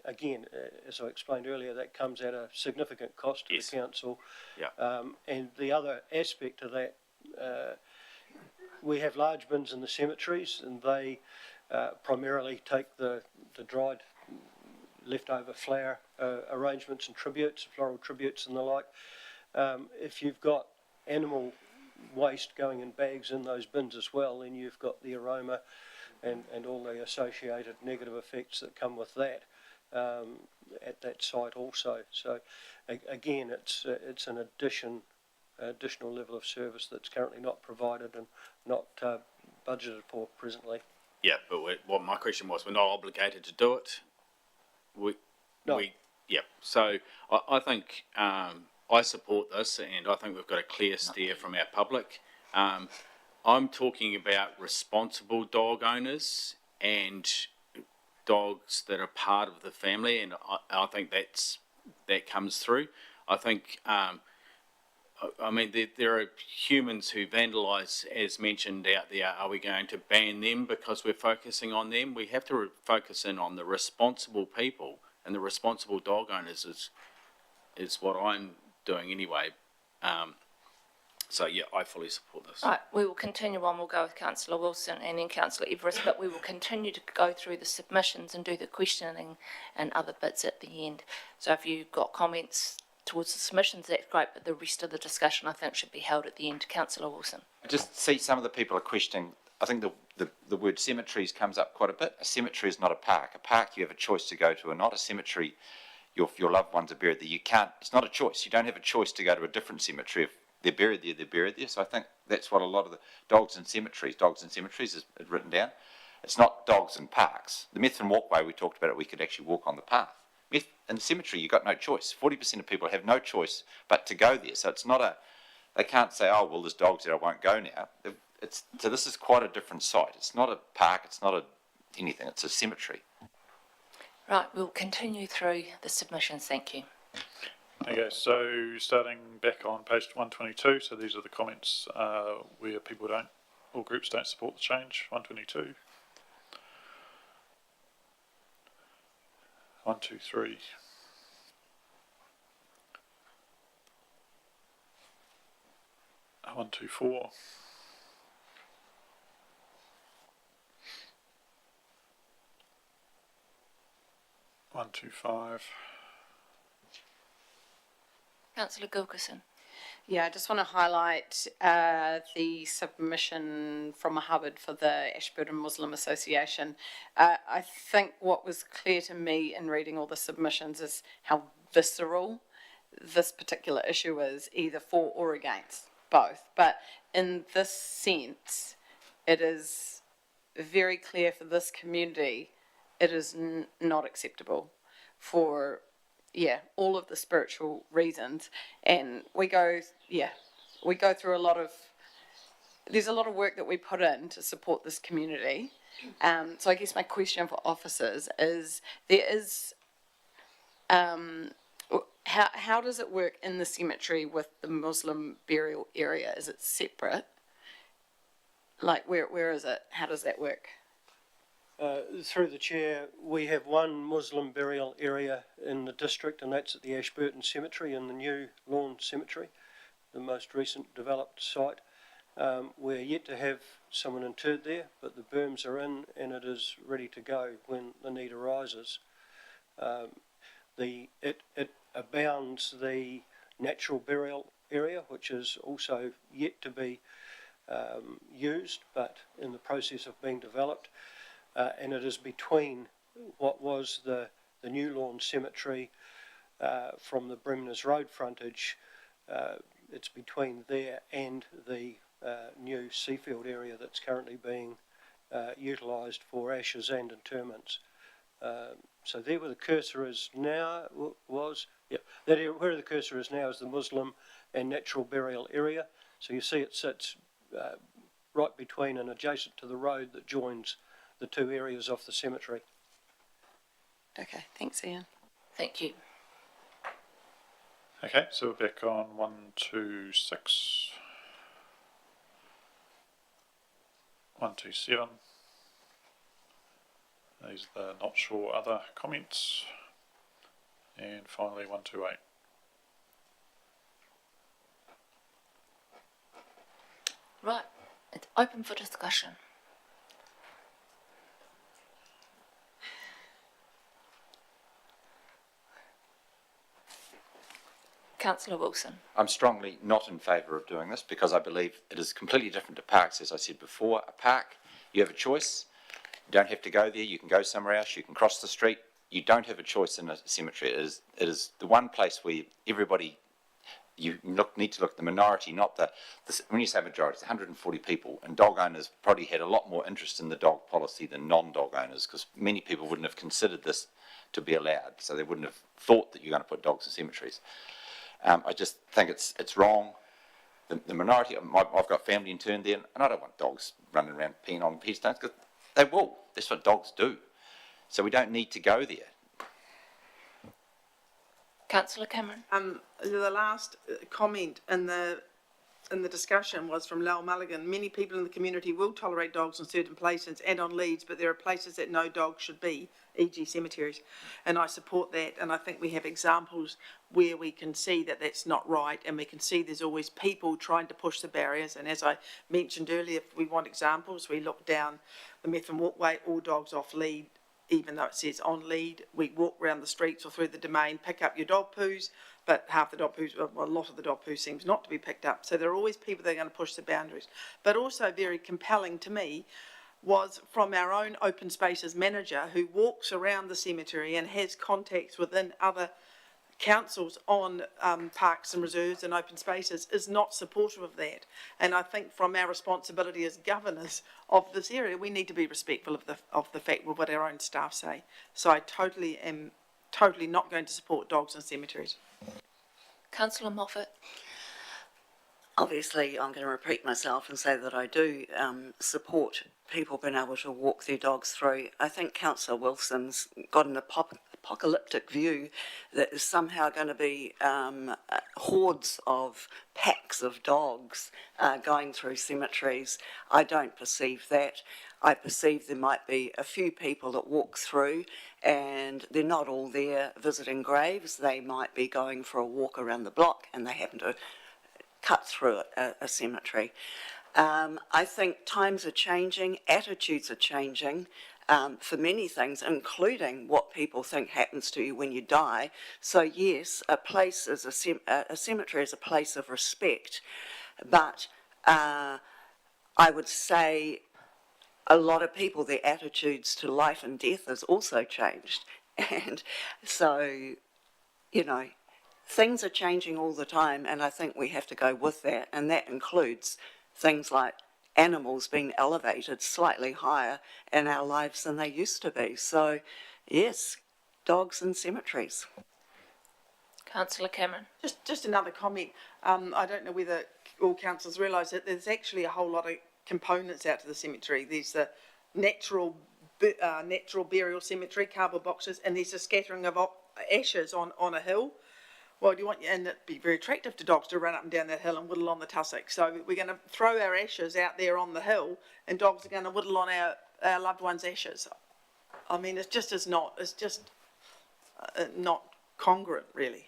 again, as I explained earlier, that comes at a significant cost to the council. And the other aspect of that, we have large bins in the cemeteries, and they primarily take the dried leftover flower arrangements and tributes, floral tributes and the like. If you've got animal waste going in bags in those bins as well, then you've got the aroma and all the associated negative effects that come with that at that site also. So again, it's an additional level of service that's currently not provided and not budgeted for presently. Yeah, but what my question was, we're not obligated to do it. So I think I support this, and I think we've got a clear steer from our public. I'm talking about responsible dog owners and dogs that are part of the family, and I think that comes through. I think, I mean, there are humans who vandalise, as mentioned out there. Are we going to ban them because we're focusing on them? We have to focus in on the responsible people, and the responsible dog owners is what I'm doing anyway. So yeah, I fully support this. Right, we will continue on. We'll go with Councillor Wilson and then Councillor Everest, but we will continue to go through the submissions and do the questioning and other bits at the end. So if you've got comments towards the submissions, that's great, but the rest of the discussion I think should be held at the end. Councillor Wilson. I just see some of the people are questioning. I think the word cemeteries comes up quite a bit. A cemetery is not a park. A park you have a choice to go to or not. A cemetery, your loved ones are buried there. You can't, it's not a choice. You don't have a choice to go to a different cemetery. If they're buried there, they're buried there. So I think that's what a lot of the dogs in cemeteries is written down. It's not dogs in parks. The Methven Walkway, we talked about it, we could actually walk on the path. In the cemetery, you've got no choice. 40% of people have no choice but to go there. So it's not they can't say, oh, well, there's dogs there, I won't go now. So this is quite a different site. It's not a park, it's not anything, it's a cemetery. Right, we'll continue through the submissions. Thank you. Okay, so starting back on page 122, so these are the comments where people or groups don't support the change. 122. 1, 2, 3. 1, 2, 4. 1, 2, 5. Councillor Gilkison. Yeah, I just want to highlight the submission from Hubbard for the Ashburton Muslim Association. I think what was clear to me in reading all the submissions is how visceral this particular issue is, either for or against, both. But in this sense, it is very clear for this community, it is not acceptable for all of the spiritual reasons. And we go through there's a lot of work that we put in to support this community. So I guess my question for officers is, how does it work in the cemetery with the Muslim burial area? Is it separate? Like, where is it? How does that work? Through the chair, we have one Muslim burial area in the district, and that's at the Ashburton Cemetery in the new Lawn Cemetery, the most recent developed site. We're yet to have someone interred there, but the berms are in and it is ready to go when the need arises. It abounds the natural burial area, which is also yet to be used, but in the process of being developed. And it is between what was the New Lawn Cemetery from the Bremners Road frontage. It's between there and the new Seafield area that's currently being utilised for ashes and interments. So there where the cursor is now where the cursor is now is the Muslim and natural burial area. So you see it sits right between and adjacent to the road that joins the two areas of the cemetery. Okay, thanks, Ian. Thank you. Okay, so we're back on 126, 127. These are the not sure other comments. And finally 128. Right, it's open for discussion. Councillor Wilson. I'm strongly not in favour of doing this because I believe it is completely different to parks, as I said before. A park, you have a choice. You don't have to go there. You can go somewhere else. You can cross the street. You don't have a choice in a cemetery. It is the one place where everybody, you need to look at the minority, not when you say majority, it's 140 people, and dog owners probably had a lot more interest in the dog policy than non-dog owners, because many people wouldn't have considered this to be allowed, so they wouldn't have thought that you're going to put dogs in cemeteries. I just think it's wrong. The minority, I've got family interned there, and I don't want dogs running around peeing on headstones, because they will. That's what dogs do. So we don't need to go there. Councillor Cameron. The last comment in the discussion was from Lowell Mulligan. Many people in the community will tolerate dogs in certain places and on leads, but there are places that no dogs should be, e.g. cemeteries. And I support that, and I think we have examples where we can see that that's not right, and we can see there's always people trying to push the barriers. And as I mentioned earlier, if we want examples, we look down the Methven Walkway, all dogs off lead, even though it says on lead. We walk around the streets or through the domain, pick up your dog poos, but half the dog poos, well, a lot of the dog poo seems not to be picked up. So there are always people that are going to push the boundaries. But also very compelling to me was from our own open spaces manager, who walks around the cemetery and has contacts within other councils on parks and reserves and open spaces, is not supportive of that. And I think from our responsibility as governors of this area, we need to be respectful of the fact of what our own staff say. So I am totally not going to support dogs in cemeteries. Councillor Moffat. Obviously, I'm going to repeat myself and say that I do support people being able to walk their dogs through. I think Councillor Wilson's got an apocalyptic view that is somehow going to be hordes of packs of dogs going through cemeteries. I don't perceive that. I perceive there might be a few people that walk through, and they're not all there visiting graves. They might be going for a walk around the block, and they happen to cut through a cemetery. I think times are changing, attitudes are changing for many things, including what people think happens to you when you die. So yes, a place is a cemetery is a place of respect, but I would say a lot of people, their attitudes to life and death has also changed. And so, you know, things are changing all the time, and I think we have to go with that, and that includes things like animals being elevated slightly higher in our lives than they used to be. So, yes, dogs in cemeteries. Councillor Cameron. Just another comment. I don't know whether all councillors realise that there's actually a whole lot of components out to the cemetery. There's the natural burial cemetery, cardboard boxes, and there's a scattering of ashes on a hill. Well, and it'd be very attractive to dogs to run up and down that hill and whittle on the tussock. So we're going to throw our ashes out there on the hill, and dogs are going to whittle on our loved ones' ashes. I mean, it's just not congruent, really.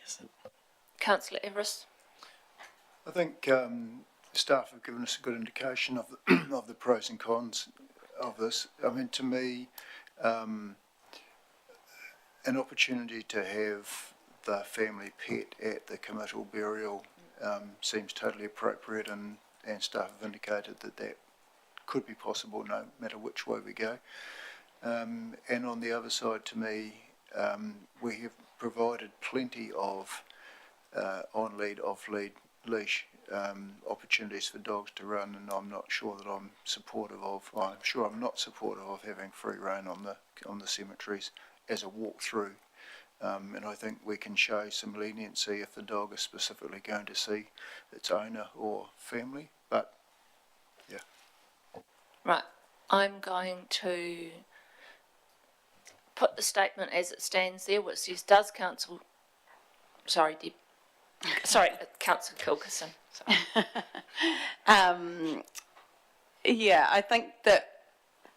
Councillor Everest. I think staff have given us a good indication of of the pros and cons of this. I mean, to me, an opportunity to have the family pet at the committal burial seems totally appropriate, and staff have indicated that that could be possible no matter which way we go. And on the other side, to me, we have provided plenty of on-lead, off-lead, leash opportunities for dogs to run, and I'm not sure that I'm supportive of. I'm sure I'm not supportive of having free rein on the cemeteries as a walk through. And I think we can show some leniency if the dog is specifically going to see its owner or family. But yeah. Right, I'm going to put the statement as it stands there, which says, does council, sorry, Councillor Kilkerson. Yeah, I think that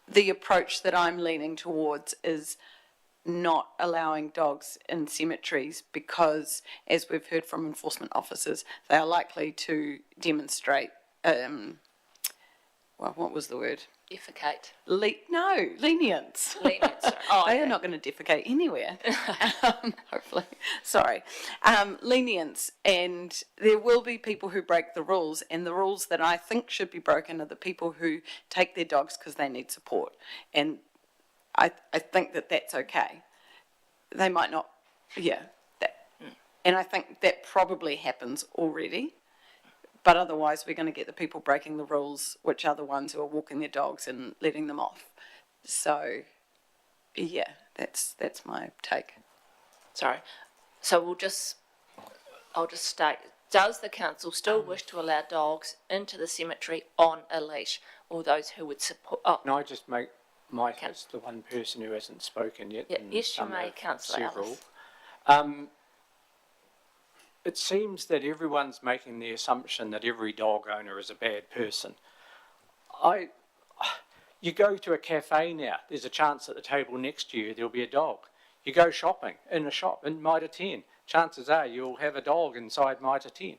the approach that I'm leaning towards is not allowing dogs in cemeteries because, as we've heard from enforcement officers, they are likely to demonstrate, well, what was the word? Defecate. Lenience. Lenience. Oh, They okay. are not going to defecate anywhere, hopefully. Sorry. Lenience, and there will be people who break the rules, and the rules that I think should be broken are the people who take their dogs because they need support. And I think that that's okay. They might not, and I think that probably happens already. But otherwise, we're going to get the people breaking the rules, which are the ones who are walking their dogs and letting them off. So, yeah, that's my take. Sorry. So I'll just state, does the council still wish to allow dogs into the cemetery on a leash, or those who would support? Oh, Can I just make Mike as the one person who hasn't spoken yet? yeah, and yes, you some may, have Councillor several. Ellis. It seems that everyone's making the assumption that every dog owner is a bad person. You go to a cafe now, there's a chance at the table next to you there'll be a dog. You go shopping in a shop in Mitre 10, chances are you'll have a dog inside Mitre 10.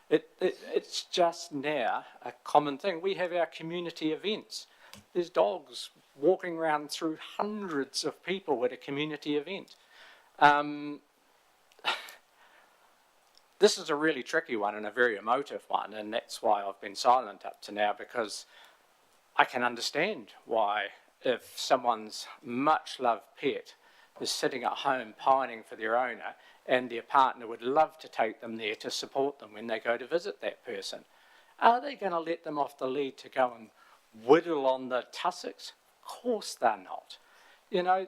It's just now a common thing. We have our community events. There's dogs walking around through hundreds of people at a community event. This is a really tricky one and a very emotive one, and that's why I've been silent up to now, because I can understand why, if someone's much loved pet is sitting at home pining for their owner and their partner would love to take them there to support them when they go to visit that person, are they going to let them off the lead to go and whittle on the tussocks? Of course they're not. You know,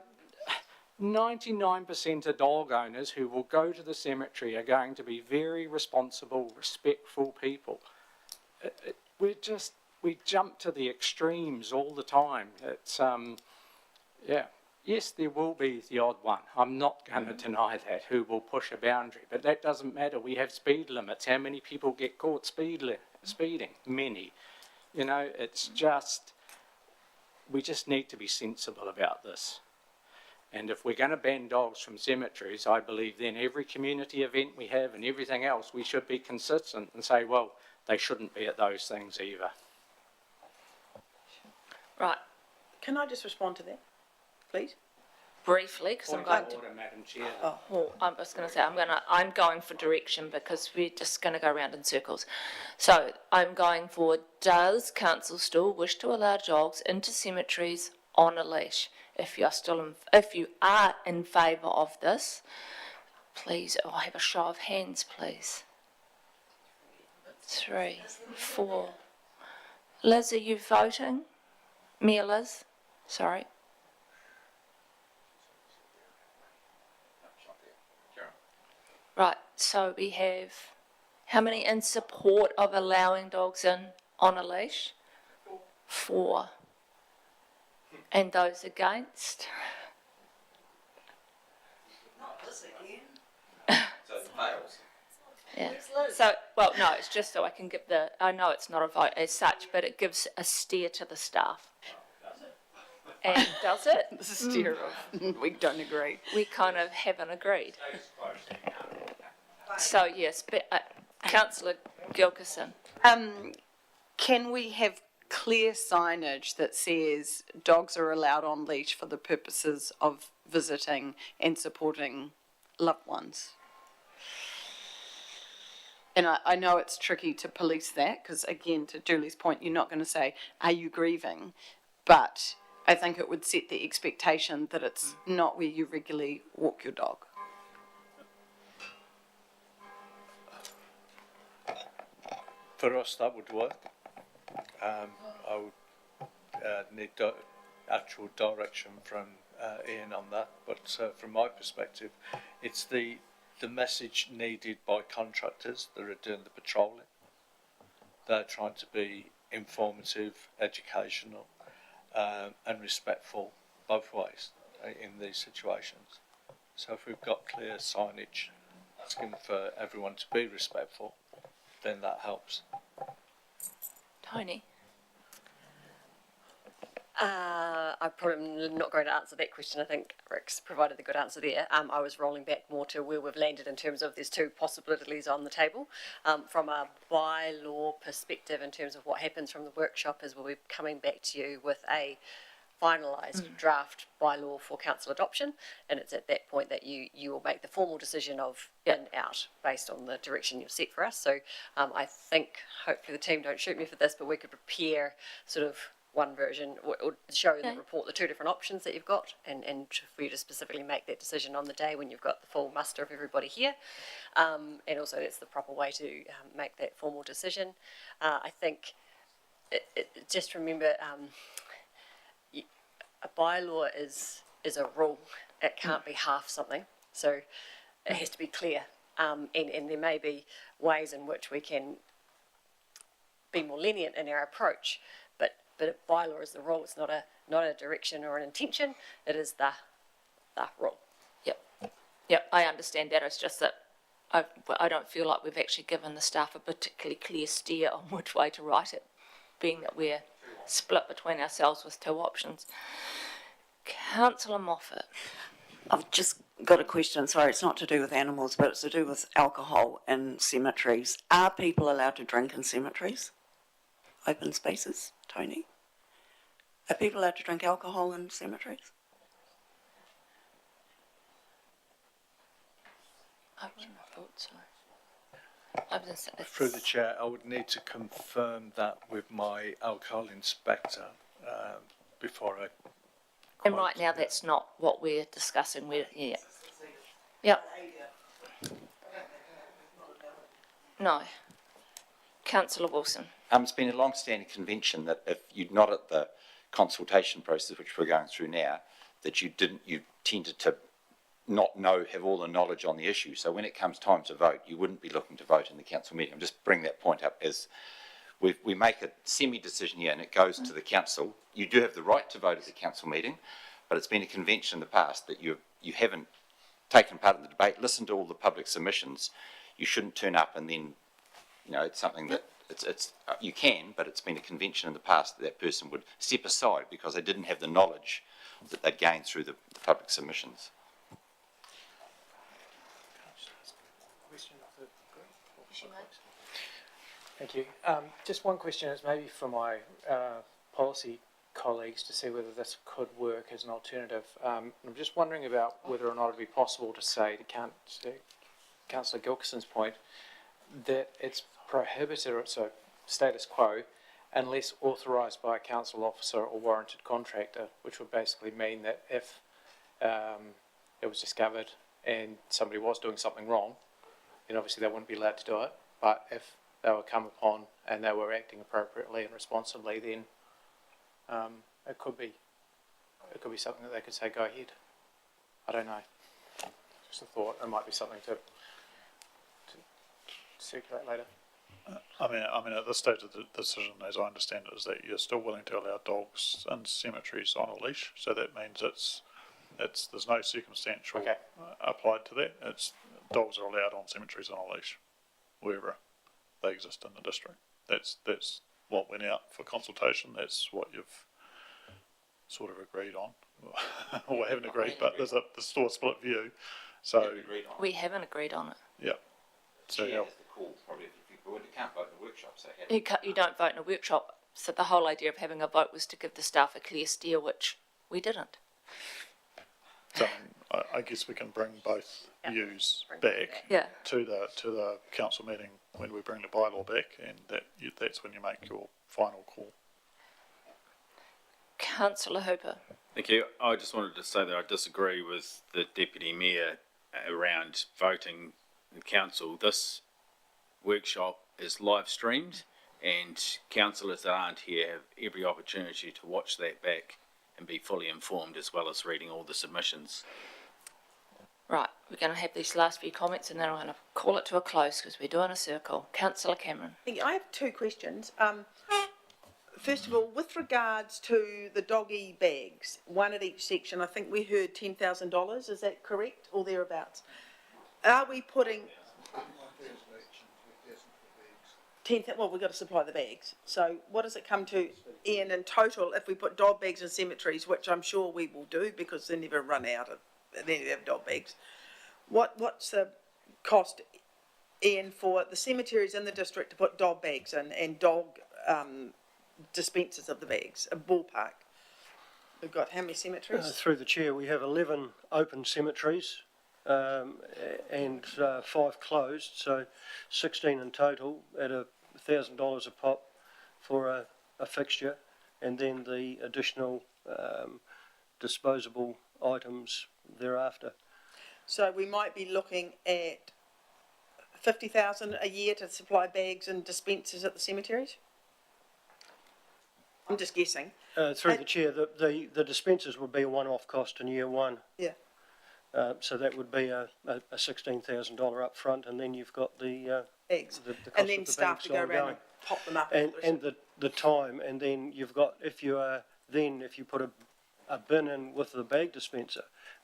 99% of dog owners who will go to the cemetery are going to be very responsible, respectful people. We jump to the extremes all the time. It's, yes, there will be the odd one. I'm not going to deny that, who will push a boundary, but that doesn't matter. We have speed limits. How many people get caught speeding? Many. You know, it's just, we just need to be sensible about this. And if we're going to ban dogs from cemeteries, I believe then every community event we have and everything else, we should be consistent and say, well, they shouldn't be at those things either. Right, Can I just respond to that, please? briefly, because I'm going to. Order, Madam Chair. Well, I'm just going to say, I'm going for direction because we're just going to go around in circles. So I'm going for, does council still wish to allow dogs into cemeteries on a leash? If you are in favour of this, please, I'll have a show of hands, please. 3, 4. Liz, are you voting? Mia Liz? Sorry. Right, so we have how many in support of allowing dogs in on a leash? 4. And those against? Not this again. So it fails. Yeah. So, well, no, it's just so I can give I know it's not a vote as such, but it gives a steer to the staff. And does it? This is steer of, we don't agree. We kind of haven't agreed. So, yes, but, Councillor Gilkison. Can we have clear signage that says dogs are allowed on leash for the purposes of visiting and supporting loved ones? And I know it's tricky to police that because, again, to Julie's point, you're not going to say, are you grieving? But I think it would set the expectation that it's not where you regularly walk your dog. For us, that would work. I would need actual direction from Ian on that, but from my perspective, it's the message needed by contractors that are doing the patrolling. They're trying to be informative, educational, and respectful both ways in these situations. So if we've got clear signage asking for everyone to be respectful, then that helps. Tony? I'm probably not going to answer that question. I think Rick's provided a good answer there. I was rolling back more to where we've landed in terms of there's two possibilities on the table. From a bylaw perspective, in terms of what happens from the workshop, is we'll be coming back to you with a finalised draft bylaw for council adoption, and it's at that point that you will make the formal decision of in, out, based on the direction you've set for us. So I think, hopefully the team don't shoot me for this, but we could prepare sort of one version or show in the report the two different options that you've got, and for you to specifically make that decision on the day when you've got the full muster of everybody here. And also that's the proper way to make that formal decision. I think just remember a bylaw is a rule. It can't be half something, so it has to be clear, and there may be ways in which we can be more lenient in our approach, but a bylaw is the rule. It's not a direction or an intention. It is the rule. Yep, I understand that. It's just that I don't feel like we've actually given the staff a particularly clear steer on which way to write it, being that we're split between ourselves with two options. Councillor Moffat. I've just got a question. Sorry, it's not to do with animals, but it's to do with alcohol in cemeteries. Are people allowed to drink in cemeteries? Open spaces, Tony? Are people allowed to drink alcohol in cemeteries? I wouldn't have thought so. Through the chair, I would need to confirm that with my alcohol inspector before I. And right now, that's not what we're discussing. Yep. No. Councillor Wilson. It's been a long-standing convention that if you're not at the consultation process, which we're going through now, that you tended to not have all the knowledge on the issue. So when it comes time to vote, you wouldn't be looking to vote in the council meeting. I'm just bringing that point up as we make a semi-decision here and it goes to the council. You do have the right to vote at the council meeting, but it's been a convention in the past that you haven't taken part in the debate, listened to all the public submissions. You shouldn't turn up and then, it's something that you can, but it's been a convention in the past that person would step aside because they didn't have the knowledge that they'd gained through the public submissions. Thank you. Just one question is maybe for my policy colleagues to see whether this could work as an alternative. I'm just wondering about whether or not it would be possible to say to Councillor Gilkison's point that it's prohibited, or so status quo, unless authorised by a council officer or warranted contractor, which would basically mean that if it was discovered and somebody was doing something wrong, then obviously they wouldn't be allowed to do it. But if they were come upon and they were acting appropriately and responsibly, then it could be something that they could say, go ahead. I don't know. Just a thought. It might be something to circulate later. I mean, at this stage of the decision, as I understand it, is that you're still willing to allow dogs in cemeteries on a leash. So that means there's no circumstantial applied to that. Dogs are allowed on cemeteries on a leash, wherever they exist in the district. That's what went out for consultation. That's what you've sort of agreed on. Well, we haven't agreed, but there's still a split view. So we haven't agreed on it. Yeah. So yeah, that's the call. Probably if you can't vote in a workshop, so you don't vote in a workshop. So the whole idea of having a vote was to give the staff a clear steer, which we didn't. So I guess we can bring both views back Yeah. to the council meeting when we bring the bylaw back, and that's when you make your final call. Councillor Hooper. Thank you. I just wanted to say that I disagree with the Deputy Mayor around voting in council. This workshop is live streamed, and councillors that aren't here have every opportunity to watch that back and be fully informed, as well as reading all the submissions. Right, we're going to have these last few comments and then I'm going to call it to a close because we're doing a circle. Councillor Cameron. I have two questions. First of all, with regards to the doggy bags, one at each section, I think we heard $10,000, is that correct, or thereabouts? Are we putting... 10,000, well, we've got to supply the bags. So what does it come to, Ian, in total, if we put dog bags in cemeteries, which I'm sure we will do because they never run out of, they never have dog bags. What's the cost, Ian, for the cemeteries in the district to put dog bags in and dog dispensers of the bags, a ballpark? We've got how many cemeteries? Through the chair, we have 11 open cemeteries and 5 closed, so 16 in total at $1,000 a pop for a fixture, and then the additional disposable items thereafter. So we might be looking at 50,000 a year to supply bags and dispensers at the cemeteries? I'm just guessing. Through the chair, the dispensers would be a one-off cost in year one. Yeah. So that would be a $16,000 up front, and then you've got the eggs, the cost and then of the staff bags to go around ongoing. and pop them up. And the time, and then you've got, if you put a bin in with the bag dispenser,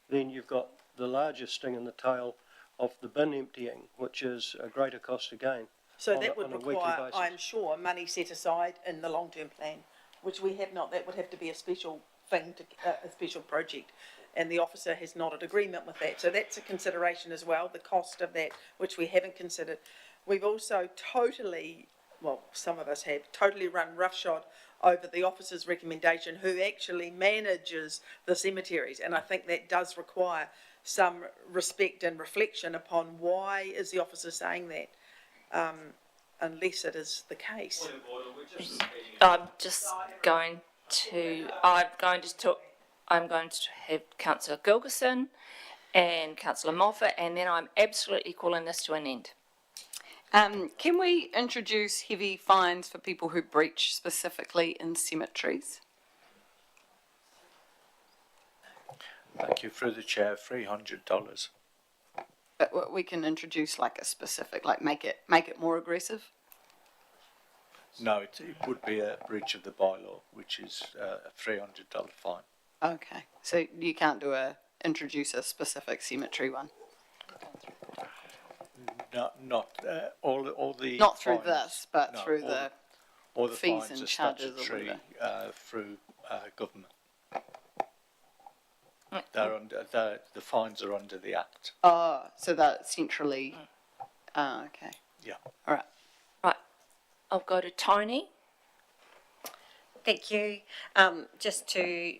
then you've got the largest sting in the tail of the bin emptying, which is a greater cost again. So that would on a weekly require, basis. I'm sure, money set aside in the long-term plan, which we have not. That would have to be a special thing, a special project, and the officer has nodded agreement with that. So that's a consideration as well, the cost of that, which we haven't considered. We've also some of us have totally run roughshod over the officer's recommendation, who actually manages the cemeteries, and I think that does require some respect and reflection upon why is the officer saying that, unless it is the case. I'm going to have Councillor Gilgerson and Councillor Moffat, and then I'm absolutely calling this to an end. Can we introduce heavy fines for people who breach specifically in cemeteries? Thank you. Through the chair, $300. But we can introduce like a specific, like make it more aggressive. No, it would be a breach of the bylaw, which is a $300 fine. Okay, so you can't introduce a specific cemetery one. Not all the. Not through fines, the fines fees and are charges or statutory, whatever. through government. The fines are under the Act. Oh, so that's centrally. Okay. Yeah. All right. Right, I'll go to Tony. Thank you. Just to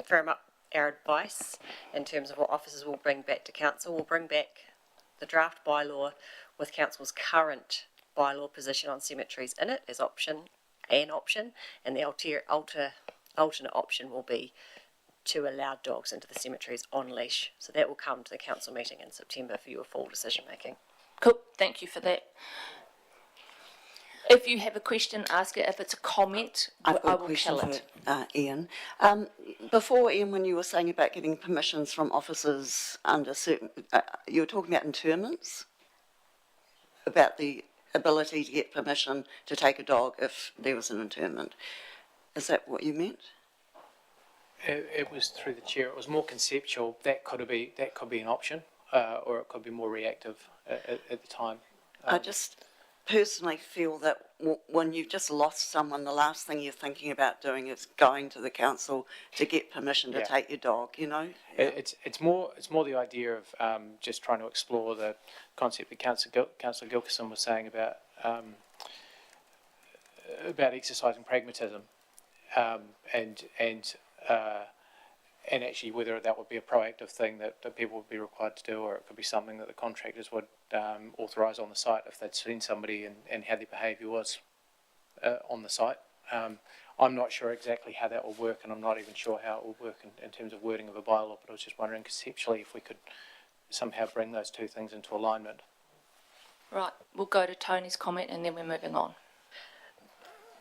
firm up our advice in terms of what officers will bring back to council, we'll bring back the draft bylaw with council's current bylaw position on cemeteries in it as an option, and the alternate option will be to allow dogs into the cemeteries on leash. So that will come to the council meeting in September for your full decision making. Cool, thank you for that. If you have a question, ask it. If it's a comment, I will kill it. Ian. Before, Ian, when you were saying about getting permissions from officers under certain, you were talking about interments, about the ability to get permission to take a dog if there was an interment. Is that what you meant? It was through the chair. It was more conceptual. That could be an option, or it could be more reactive at the time. I just personally feel that when you've just lost someone, the last thing you're thinking about doing is going to the council to get permission to take your dog. You know, it's more the idea of just trying to explore the concept that Councillor Gilkerson was saying about and actually whether that would be a proactive thing that people would be required to do, or it could be something that the contractors would authorise on the site if they'd seen somebody and how their behaviour was on the site. I'm not sure exactly how that will work, and I'm not even sure how it will work in terms of wording of a bylaw, but I was just wondering conceptually if we could somehow bring those two things into alignment. Right, we'll go to Tony's comment and then we're moving on.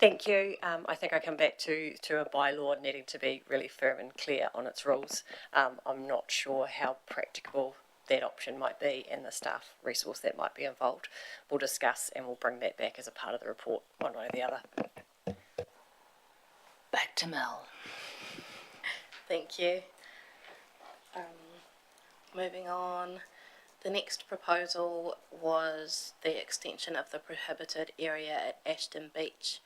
Thank you. I think I come back to a bylaw needing to be really firm and clear on its rules. I'm not sure how practicable that option might be and the staff resource that might be involved. We'll discuss and we'll bring that back as a part of the report, one way or the other. Back to Mel. Thank you. Moving on, the next proposal was the extension of the prohibited area at Ashburton Beach,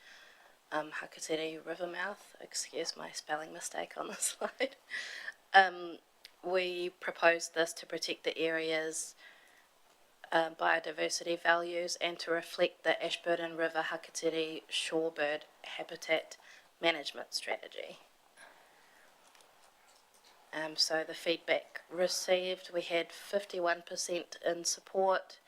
Hakateri Rivermouth. Excuse my spelling mistake on the slide. We proposed this to protect the area's biodiversity values and to reflect the Ashburton River Hakateri shorebird habitat management strategy. So the feedback received, we had 51% in support,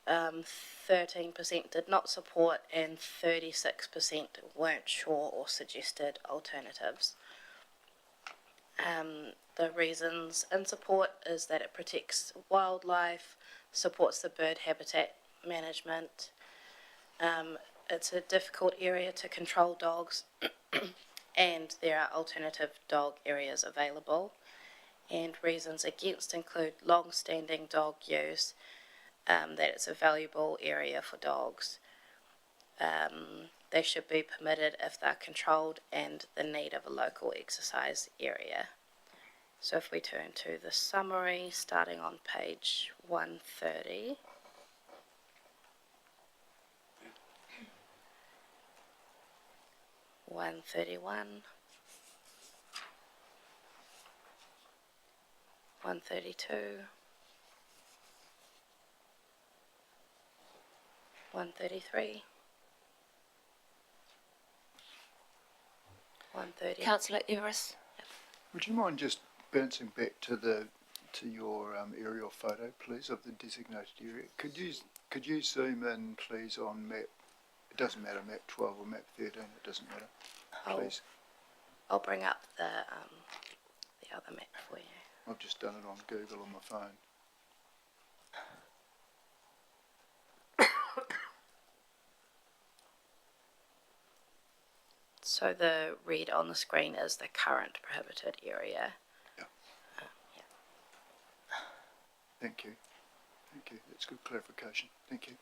13% did not support, and 36% weren't sure or suggested alternatives. The reasons in support is that it protects wildlife, supports the bird habitat management. It's a difficult area to control dogs and there are alternative dog areas available. And reasons against include long-standing dog use, that it's a valuable area for dogs. They should be permitted if they're controlled, and the need of a local exercise area. So if we turn to the summary, starting on page 130. $131, 132, 133, 130. Councillor Everest. Would you mind just bouncing back to your aerial photo, please, of the designated area? Could you zoom in, please, on map? It doesn't matter, map 12 or map 13. It doesn't matter. Please. I'll bring up the other map for you. I've just done it on Google on my phone. So the red on the screen is the current prohibited area. Yeah. Thank you. Thank you. That's good clarification. Thank you.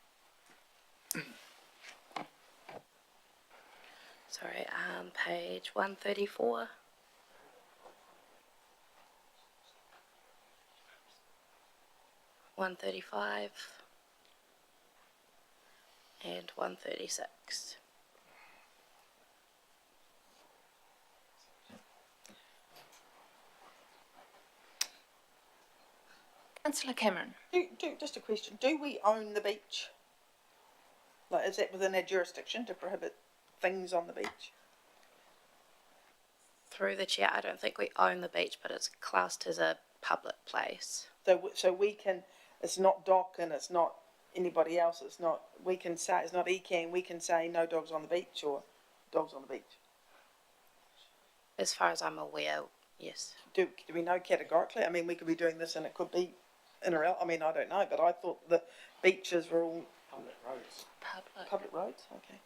Sorry, page 134. $135 and 136. Councillor Cameron. Just a question. Do we own the beach? Like, is that within our jurisdiction to prohibit things on the beach? Through the chair, I don't think we own the beach, but it's classed as a public place. So we can, it's not DOC and it's not anybody else, it's not, we can say, it's not ECAN, we can say no dogs on the beach or dogs on the beach. As far as I'm aware, yes. Do we know categorically? I mean, we could be doing this and it could be in or out, I mean, I don't know, but I thought the beaches were all Public roads. public roads, okay.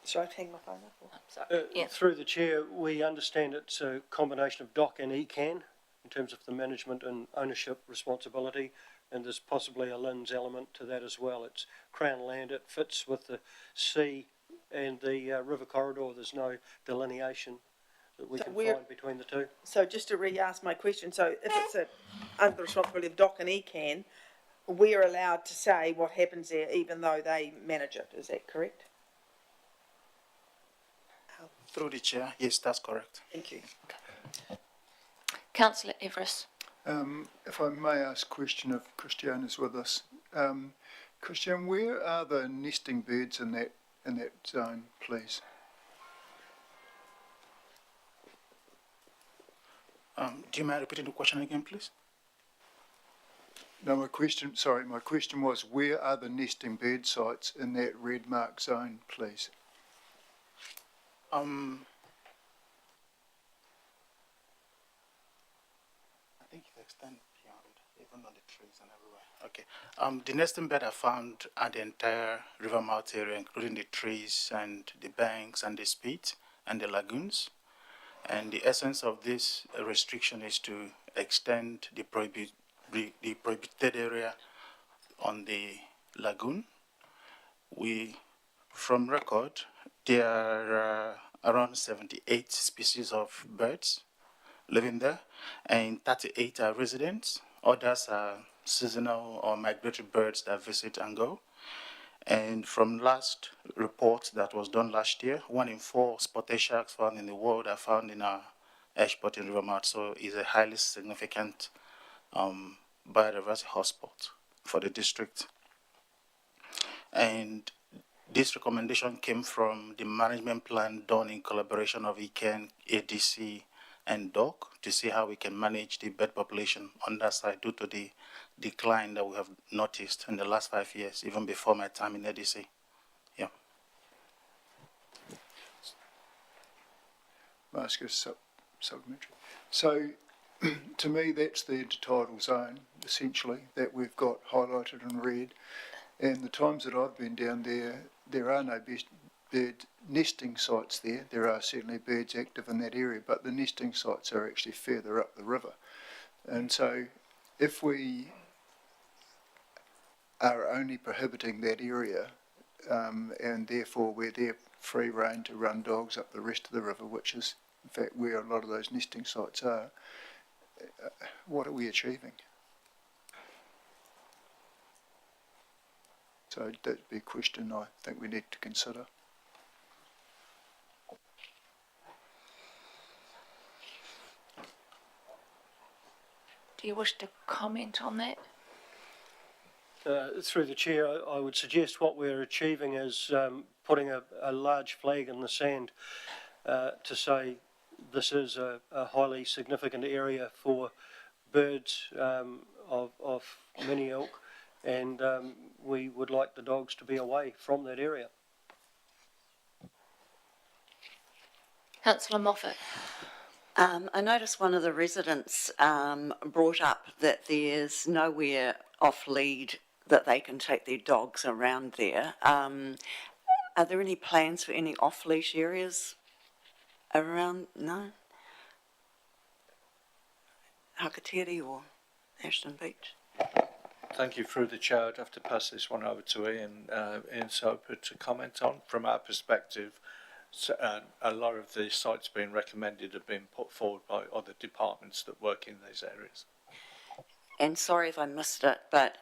Should I hang my phone up? Or? Sorry. Through the chair, we understand it's a combination of DOC and ECAN in terms of the management and ownership responsibility, and there's possibly a LINZ element to that as well. It's Crown land, it fits with the sea and the river corridor. There's no delineation that we can find between the two. So just to re-ask my question, so if it's under the responsibility of DOC and ECAN, we're allowed to say what happens there even though they manage it, is that correct? Through the chair, yes, that's correct. Thank you. Councillor Everest. If I may ask a question if Christiane is with us. Christiane, where are the nesting birds in that zone, please? Do you mind repeating the question again, please? No, my question was, where are the nesting bird sites in that red mark zone, please? I think it extends beyond, even on the trees and everywhere. Okay. The nesting bed are found at the entire river mouth area, including the trees and the banks and the spit and the lagoons. And the essence of this restriction is to extend the prohibited area on the lagoon. From record, there are around 78 species of birds living there, and 38 are residents. Others are seasonal or migratory birds that visit and go. And from last report that was done last year, 1 in 4 spotted sharks found in the world are found in our Ashburton River mouth. So it's a highly significant biodiversity hotspot for the district. And this recommendation came from the management plan done in collaboration of ICANN, ADC, and DOC to see how we can manage the bird population on that side due to the decline that we have noticed in the last 5 years, even before my time in ADC. Yeah. Ask a supplementary. So, to me, that's the intertidal zone, essentially, that we've got highlighted in red. And the times that I've been down there, there are no bird nesting sites there. There are certainly birds active in that area, but the nesting sites are actually further up the river. And so, if we are only prohibiting that area, and therefore we're there free rein to run dogs up the rest of the river, which is in fact where a lot of those nesting sites are, what are we achieving? So that'd be a question I think we need to consider. Do you wish to comment on that? Through the chair, I would suggest what we're achieving is putting a large flag in the sand to say this is a highly significant area for birds of many ilk, and we would like the dogs to be away from that area. Councillor Moffat. I noticed one of the residents brought up that there's nowhere off lead that they can take their dogs around there. Are there any plans for any off-leash areas around? No? Hakatiri or Ashburton Beach? Thank you. Through the chair, I'd have to pass this one over to Ian Soper to comment on. From our perspective, a lot of the sites being recommended have been put forward by other departments that work in these areas. And sorry if I missed it, but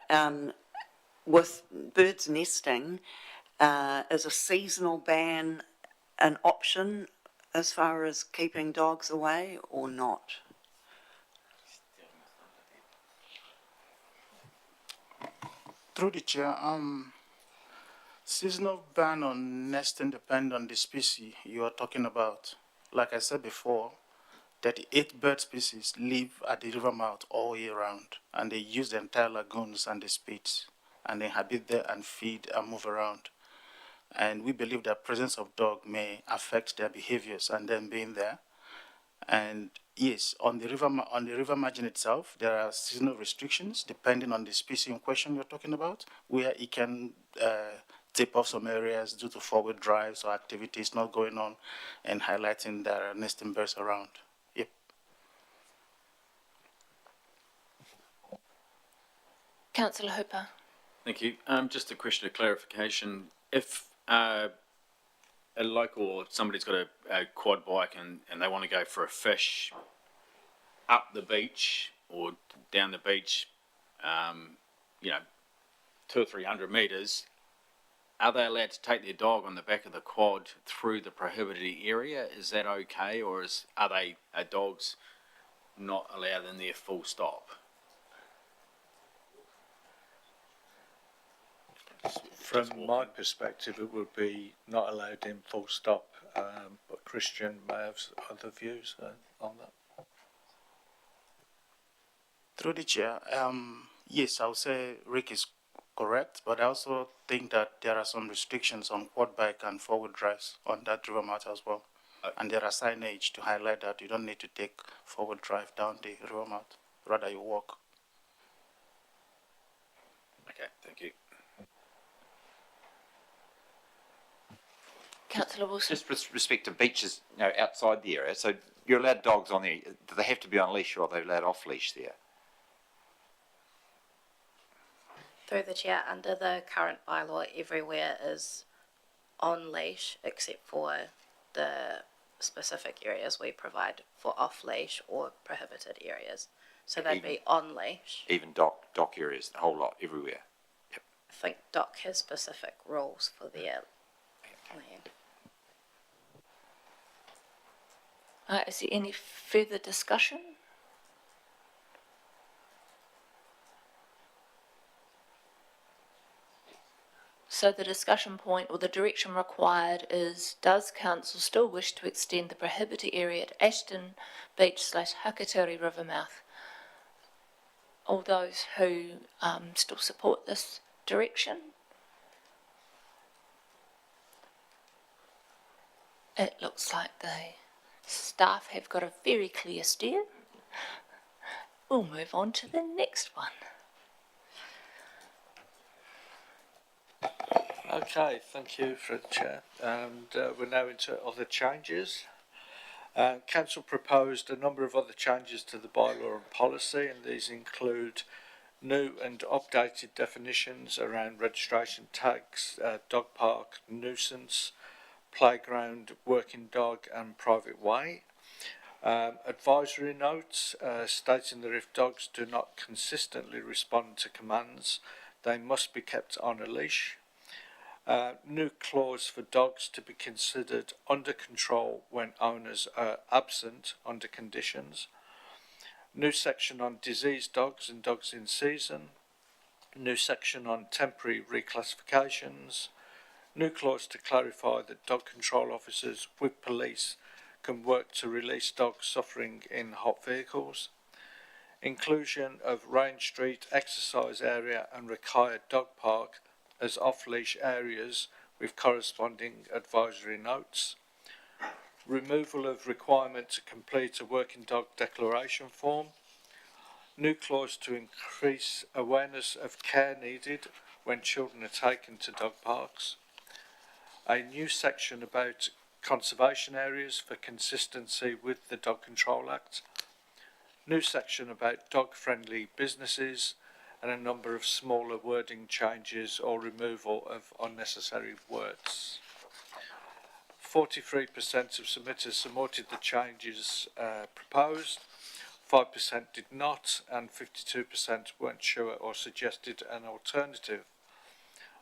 with birds nesting, is a seasonal ban an option as far as keeping dogs away or not? Through the chair, seasonal ban on nesting depends on the species you are talking about. Like I said before, 38 bird species live at the river mouth all year round, and they use the entire lagoons and the spits, and they inhabit there and feed and move around. And we believe that presence of dog may affect their behaviors and them being there. And yes, on the river margin itself, there are seasonal restrictions depending on the species in question you're talking about, where it can tip off some areas due to forward drives or activities not going on and highlighting there are nesting birds around. Yep. Councillor Hooper. Thank you. Just a question of clarification. If a local or somebody's got a quad bike and they want to go for a fish up the beach or down the beach, 200 or 300 metres, are they allowed to take their dog on the back of the quad through the prohibited area? Is that okay, or are dogs not allowed in there full stop? From my perspective, it would be not allowed in full stop, but Christian may have other views on that. Through the chair, yes, I would say Rick is correct, but I also think that there are some restrictions on quad bike and forward drives on that river mouth as well. And there are signage to highlight that you don't need to take forward drive down the river mouth, rather you walk. Okay, thank you. Councillor Wilson. Just with respect to beaches, outside the area, so you're allowed dogs on there, do they have to be on leash or are they allowed off leash there? Through the chair, under the current bylaw, everywhere is on leash except for the specific areas we provide for off leash or prohibited areas. So they'd be on leash. Even dock areas, the whole lot, everywhere? Yep. I think DOC has specific rules for their land. Is there any further discussion? So the discussion point or the direction required is, does council still wish to extend the prohibited area at Ashburton Beach / Hakaturi River mouth? All those who still support this direction? It looks like the staff have got a very clear steer. We'll move on to the next one. Okay, thank you, Fred Chair. And we're now into other changes. Council proposed a number of other changes to the bylaw and policy, and these include new and updated definitions around registration tags, dog park, nuisance, playground, working dog and private way. Advisory notes stating that if dogs do not consistently respond to commands, they must be kept on a leash. New clause for dogs to be considered under control when owners are absent under conditions. New section on diseased dogs and dogs in season. New section on temporary reclassifications. New clause to clarify that dog control officers with police can work to release dogs suffering in hot vehicles. Inclusion of Range Street exercise area and Retired Dog Park as off-leash areas with corresponding advisory notes. Removal of requirement to complete a working dog declaration form. New clause to increase awareness of care needed when children are taken to dog parks. A new section about conservation areas for consistency with the Dog Control Act. New section about dog-friendly businesses, and a number of smaller wording changes or removal of unnecessary words. 43% of submitters supported the changes proposed, 5% did not, and 52% weren't sure or suggested an alternative.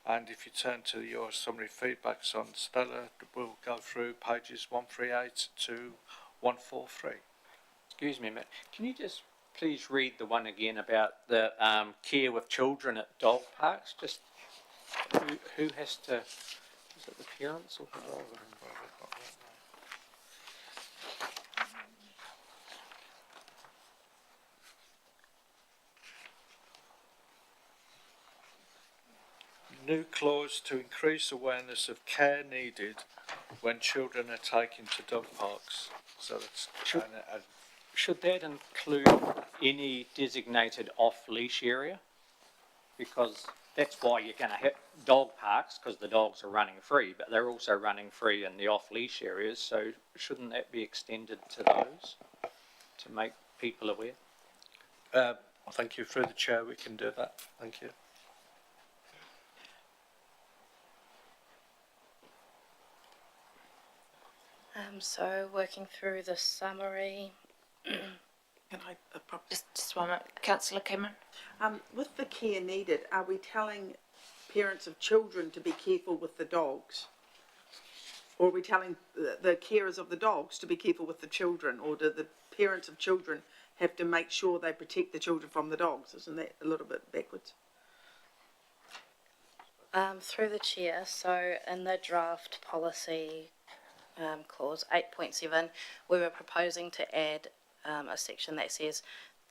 And if you turn to your summary feedbacks on Stella, we'll go through pages 138 to 143. Excuse me, Matt. Can you just please read the one again about the care with children at dog parks? Just who has to? Is it the parents or who? New clause to increase awareness of care needed when children are taken to dog parks. So that's should that include any designated off-leash area? Because that's why you're going to hit dog parks, because the dogs are running free, but they're also running free in the off-leash areas. So shouldn't that be extended to those to make people aware? Thank you. Through the chair, we can do that. Thank you. So working through the summary. Can I just one minute, Councillor Cameron. With the care needed, are we telling parents of children to be careful with the dogs? Or are we telling the carers of the dogs to be careful with the children? Or do the parents of children have to make sure they protect the children from the dogs? Isn't that a little bit backwards? Through the chair, so in the draft policy clause 8.7, we were proposing to add a section that says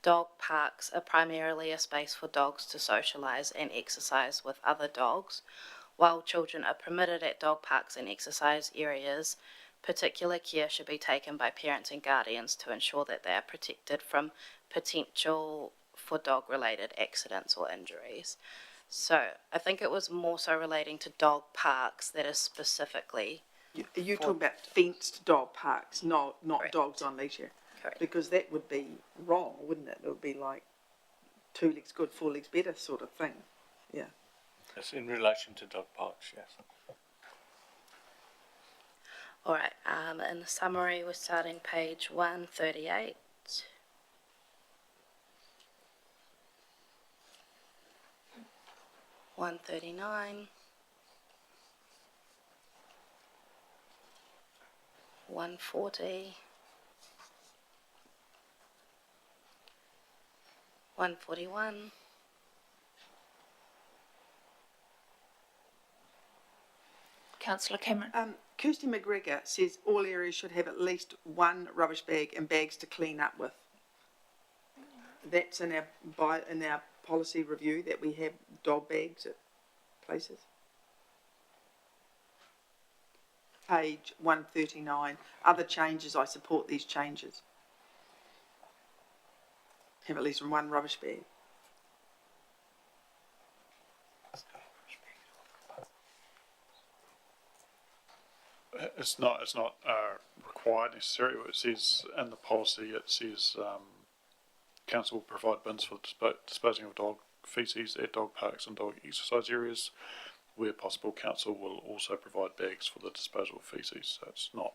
Dog parks are primarily a space for dogs to socialise and exercise with other dogs. While children are permitted at dog parks and exercise areas, particular care should be taken by parents and guardians to ensure that they are protected from potential for dog-related accidents or injuries. So I think it was more so relating to dog parks that is specifically. You're talking about fenced dog parks, not Correct. dogs on leash here. Correct. Because that would be wrong, wouldn't it? It would be like 2 legs good, 4 legs better sort of thing. Yeah. It's in relation to dog parks, yes. All right, in the summary, we're starting page 138. $139, $140, $141, Councillor Cameron. Kirsty McGregor says all areas should have at least one rubbish bag and bags to clean up with. That's in our policy review, that we have dog bags at places. Page 139. Other changes, I support these changes. Have at least one rubbish bag. It's not required necessarily. It says in the policy, it says council will provide bins for disposing of dog feces at dog parks and dog exercise areas. Where possible, council will also provide bags for the disposal of feces. So it's not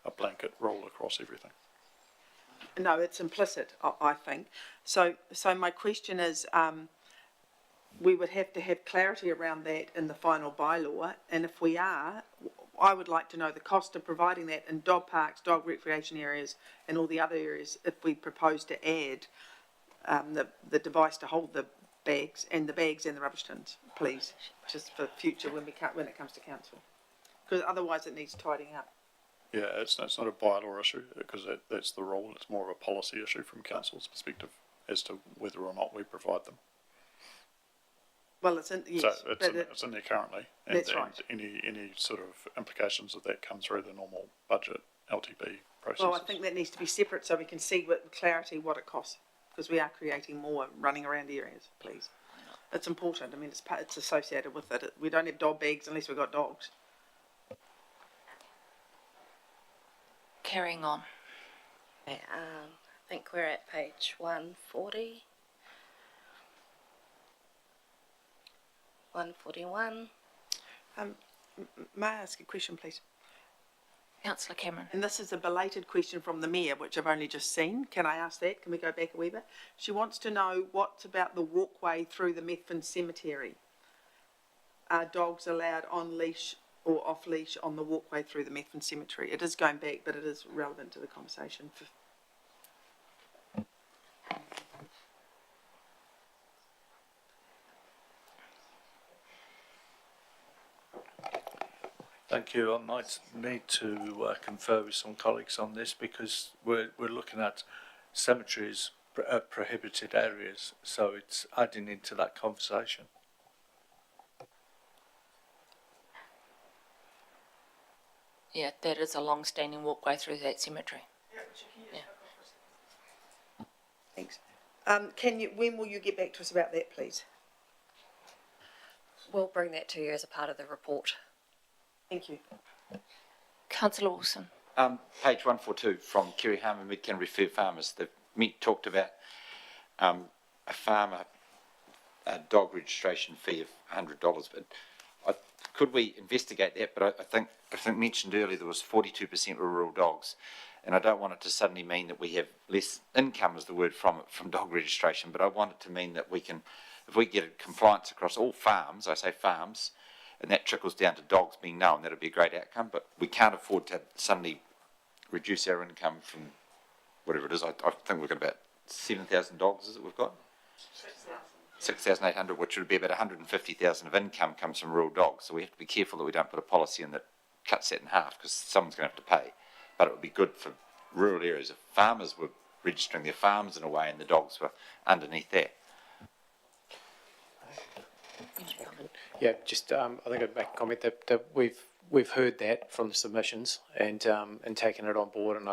a blanket roll across everything. No, it's implicit, I think. So my question is, we would have to have clarity around that in the final bylaw, and if we are, I would like to know the cost of providing that in dog parks, dog recreation areas, and all the other areas, if we propose to add the device to hold the bags and the rubbish tins, please, just for future when it comes to council, because otherwise it needs tidying up. Yeah, it's not a bylaw issue because that's the rule. It's more of a policy issue from council's perspective as to whether or not we provide them. Well, it's in, yes, so it's in there currently, and, that's right. And any sort of implications of that come through the normal budget LTB process. Well, I think that needs to be separate so we can see with clarity what it costs, because we are creating more running around areas. Please, it's important. I mean, it's associated with it. We don't have dog bags unless we've got dogs. Carrying on. Okay, I think we're at page 140. 141. May I ask a question, please? Councillor Cameron. And this is a belated question from the Mayor, which I've only just seen. Can I ask that? Can we go back a wee bit? She wants to know what's about the walkway through the Methven cemetery. Are dogs allowed on leash or off leash on the walkway through the Methven cemetery? It is going back, but it is relevant to the conversation. Thank you. I might need to confer with some colleagues on this because we're looking at cemeteries, prohibited areas, so it's adding into that conversation. Yeah, that is a long-standing walkway through that cemetery. Yeah. Thanks. When will you get back to us about that, please? We'll bring that to you as a part of the report. Thank you. Councillor Wilson. Page 142 from Kerry Harmer Mid Canterbury Fair Farmers. The Met talked about a farmer a dog registration fee of $100, but could we investigate that? But I think mentioned earlier there was 42% rural dogs, and I don't want it to suddenly mean that we have less income, is the word from dog registration, but I want it to mean that we can, if we get compliance across all farms, I say farms, and that trickles down to dogs being known, that would be a great outcome, but we can't afford to suddenly reduce our income from whatever it is. I think we've got about 7,000 dogs, is it we've got? 6,800, which would be about 150,000 of income comes from rural dogs. So we have to be careful that we don't put a policy in that cuts that in half, because someone's going to have to pay. But it would be good for rural areas if farmers were registering their farms in a way, and the dogs were underneath that. Yeah, just I think I'd make a comment that we've heard that from the submissions and taken it on board, and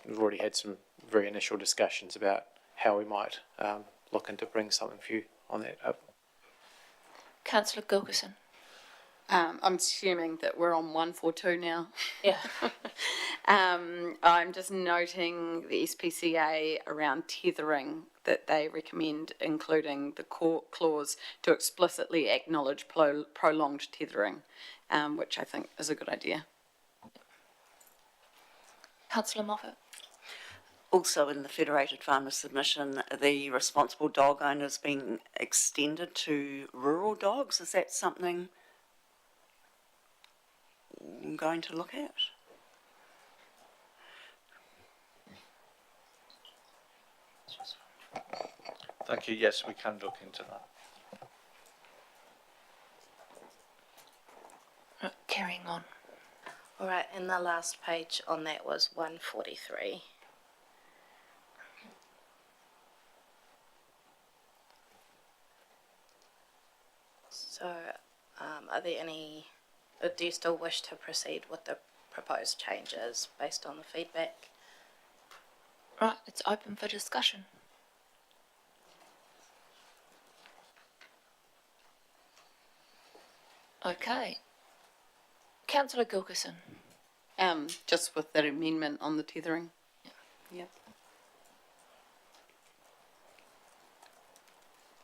we've already had some very initial discussions about how we might look into bring something for you on that up. Councillor Gilkison. I'm assuming that we're on 142 now. Yeah. I'm just noting the SPCA around tethering, that they recommend including the clause to explicitly acknowledge prolonged tethering, which I think is a good idea. Councillor Moffat. Also in the Federated Farmers submission, the responsible dog owners being extended to rural dogs. Is that something I'm going to look at? Thank you. Yes, we can look into that. Carrying on. All right, and the last page on that was 143. So, are there any, do you still wish to proceed with the proposed changes based on the feedback? Right, it's open for discussion. Okay. Councillor Gilkison. Just with that amendment on the tethering. Yeah.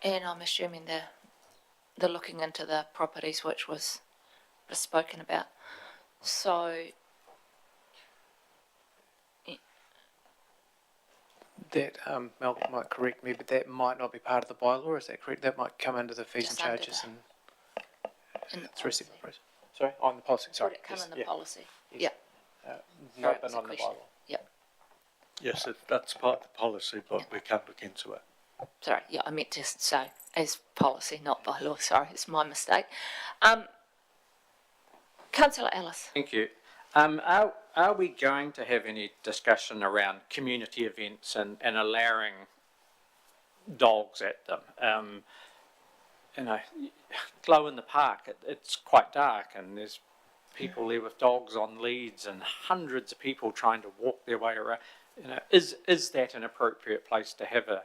And I'm assuming they're looking into the properties which was spoken about. So, That, Malcolm might correct me, but that might not be part of the bylaw, is that correct? That might come under the fees and charges in the it's received. Sorry, on the policy, sorry. would it come yes, in the policy? Yes. Yeah. No, Sorry, but it's a not in the question. bylaw. Yep. Yes, that's part of the policy, but we can look into it. Sorry, yeah, I meant to say as policy, not bylaw. Sorry, it's my mistake. Councillor Ellis. Thank you. Are we going to have any discussion around community events and allowing dogs at them? You know, Glow in the park, it's quite dark and there's people there with dogs on leads and hundreds of people trying to walk their way around. You know, is that an appropriate place to have a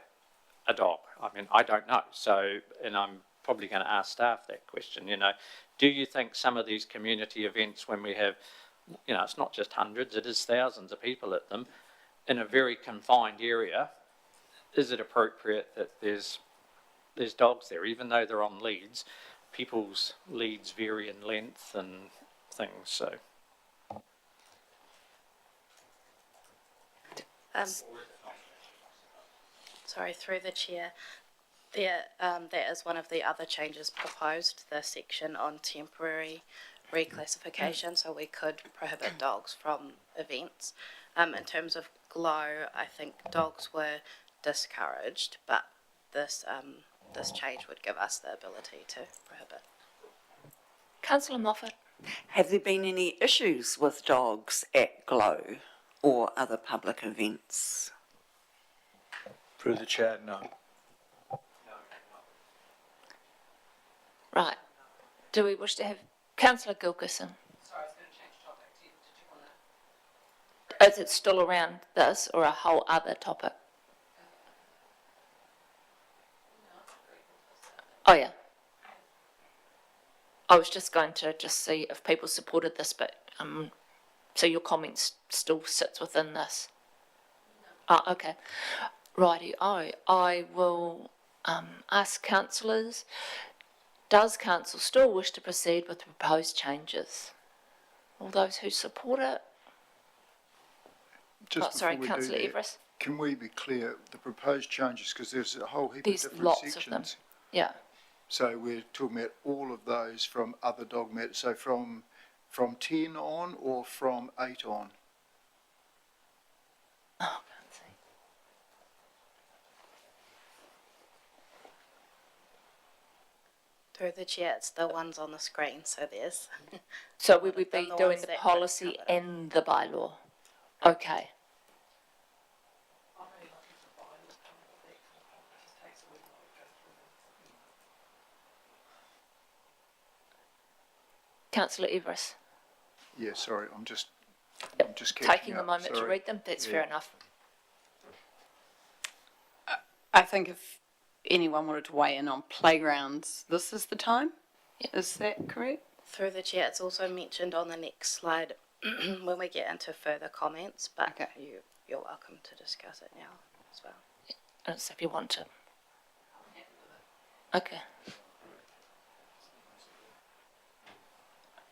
dog? I mean, I don't know. So, and I'm probably going to ask staff that question, you know. Do you think some of these community events when we have, you know, it's not just hundreds, it is thousands of people at them in a very confined area, is it appropriate that there's dogs there, even though they're on leads? People's leads vary in length and things, so. Sorry, through the chair. That is one of the other changes proposed, the section on temporary reclassification, so we could prohibit dogs from events. In terms of Glow, I think dogs were discouraged, but this change would give us the ability to prohibit. Councillor Moffat. Have there been any issues with dogs at Glow or other public events? Through the chair, no. Right. Do we wish to have Councillor Gilkison? Sorry, I was going to change topic. Did you want to? Is it still around this or a whole other topic? Oh yeah. I was just going to see if people supported this, but so your comments still sits within this. Oh, okay. Righty. I will ask councillors. Does council still wish to proceed with the proposed changes? All those who support it. Just sorry, before we do Councillor that, Everest. Can we be clear, the proposed changes, because there's a whole heap There's of different lots sections. of them. Yeah. So we're talking about all of those from other dog matters, so from 10 on or from 8 on? Oh, can't see. Through the chair, it's the ones on the screen, so there's... So we would be the doing ones the that policy covered it. and the bylaw. Okay. Councillor Everest, Yeah, sorry, I'm just catching taking a up, moment to sorry. read them, that's fair enough. I think if anyone wanted to weigh in on playgrounds, this is the time. Is that correct? Through the chair, it's also mentioned on the next slide when we get into further comments, but you're welcome to discuss it now as well. So if you want to. Okay.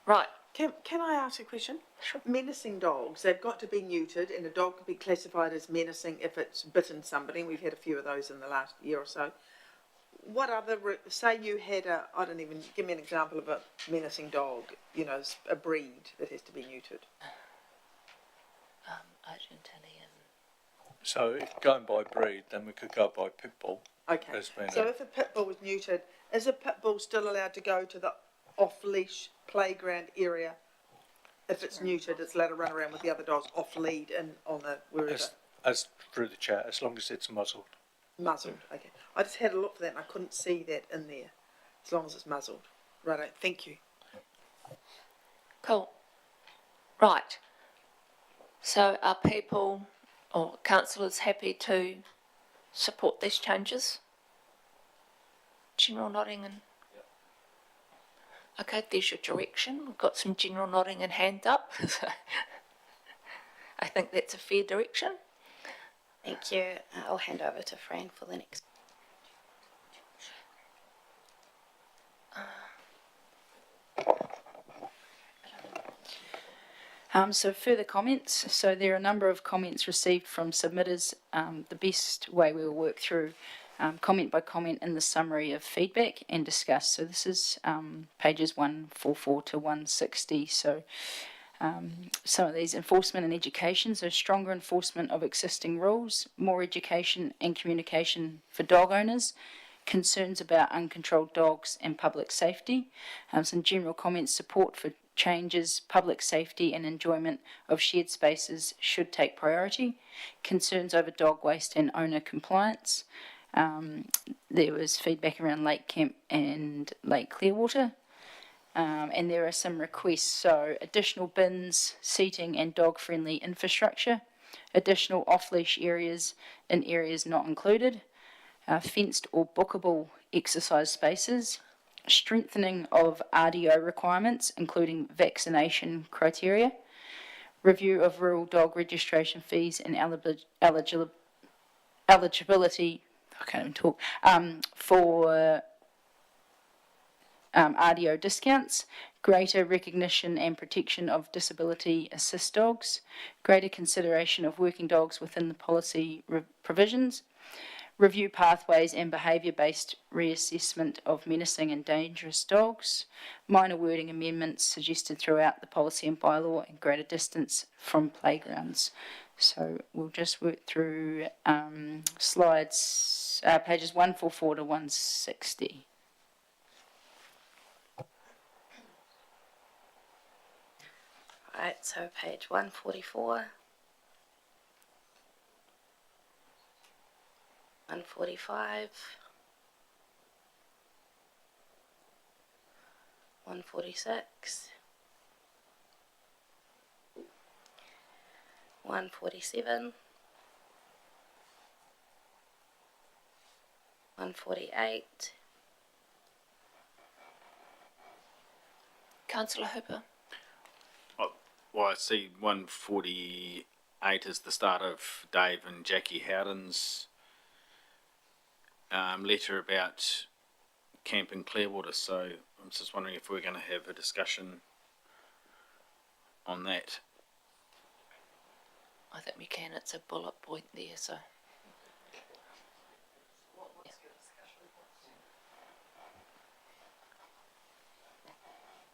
Right. Can I ask a question? Sure. Menacing dogs, they've got to be neutered, and a dog can be classified as menacing if it's bitten somebody. We've had a few of those in the last year or so. What other, say you had give me an example of a menacing dog, you know, a breed that has to be neutered. Argentinian. So if going by breed, then we could go by pit bull. Okay. So if a pit bull was neutered, is a pit bull still allowed to go to the off-leash playground area? If it's neutered, it's allowed to run around with the other dogs off lead and on the wherever. As through the chair, as long as it's muzzled. Muzzled, okay. I just had a look for that and I couldn't see that in there. As long as it's muzzled. Righto, thank you. Cool. Right. So are people or councillors happy to support these changes? General nodding and... Okay, there's your direction. We've got some general nodding and hand up. I think that's a fair direction. Thank you. I'll hand over to Fran for the next. So further comments. So there are a number of comments received from submitters. The best way we will work through comment by comment in the summary of feedback and discuss. So this is pages 144 to 160. So some of these: enforcement and education, so stronger enforcement of existing rules, more education and communication for dog owners, concerns about uncontrolled dogs and public safety, some general comments: support for changes, public safety and enjoyment of shared spaces should take priority, concerns over dog waste and owner compliance. There was feedback around Lake Kemp and Lake Clearwater. And there are some requests, so additional bins, seating and dog-friendly infrastructure, additional off-leash areas in areas not included, fenced or bookable exercise spaces, strengthening of RDO requirements, including vaccination criteria, review of rural dog registration fees and eligibility, I can't even talk, for RDO discounts, greater recognition and protection of disability assist dogs, greater consideration of working dogs within the policy provisions, review pathways and behaviour-based reassessment of menacing and dangerous dogs, minor wording amendments suggested throughout the policy and bylaw, and greater distance from playgrounds. So we'll just work through slides, pages 144 to 160. Right, so page 144, 145, 146, 147, 148. Councillor Hooper. Well, I see 148 is the start of Dave and Jackie Howden's letter about Camp in Clearwater, so I'm just wondering if we're going to have a discussion on that. I think we can, it's a bullet point there, so.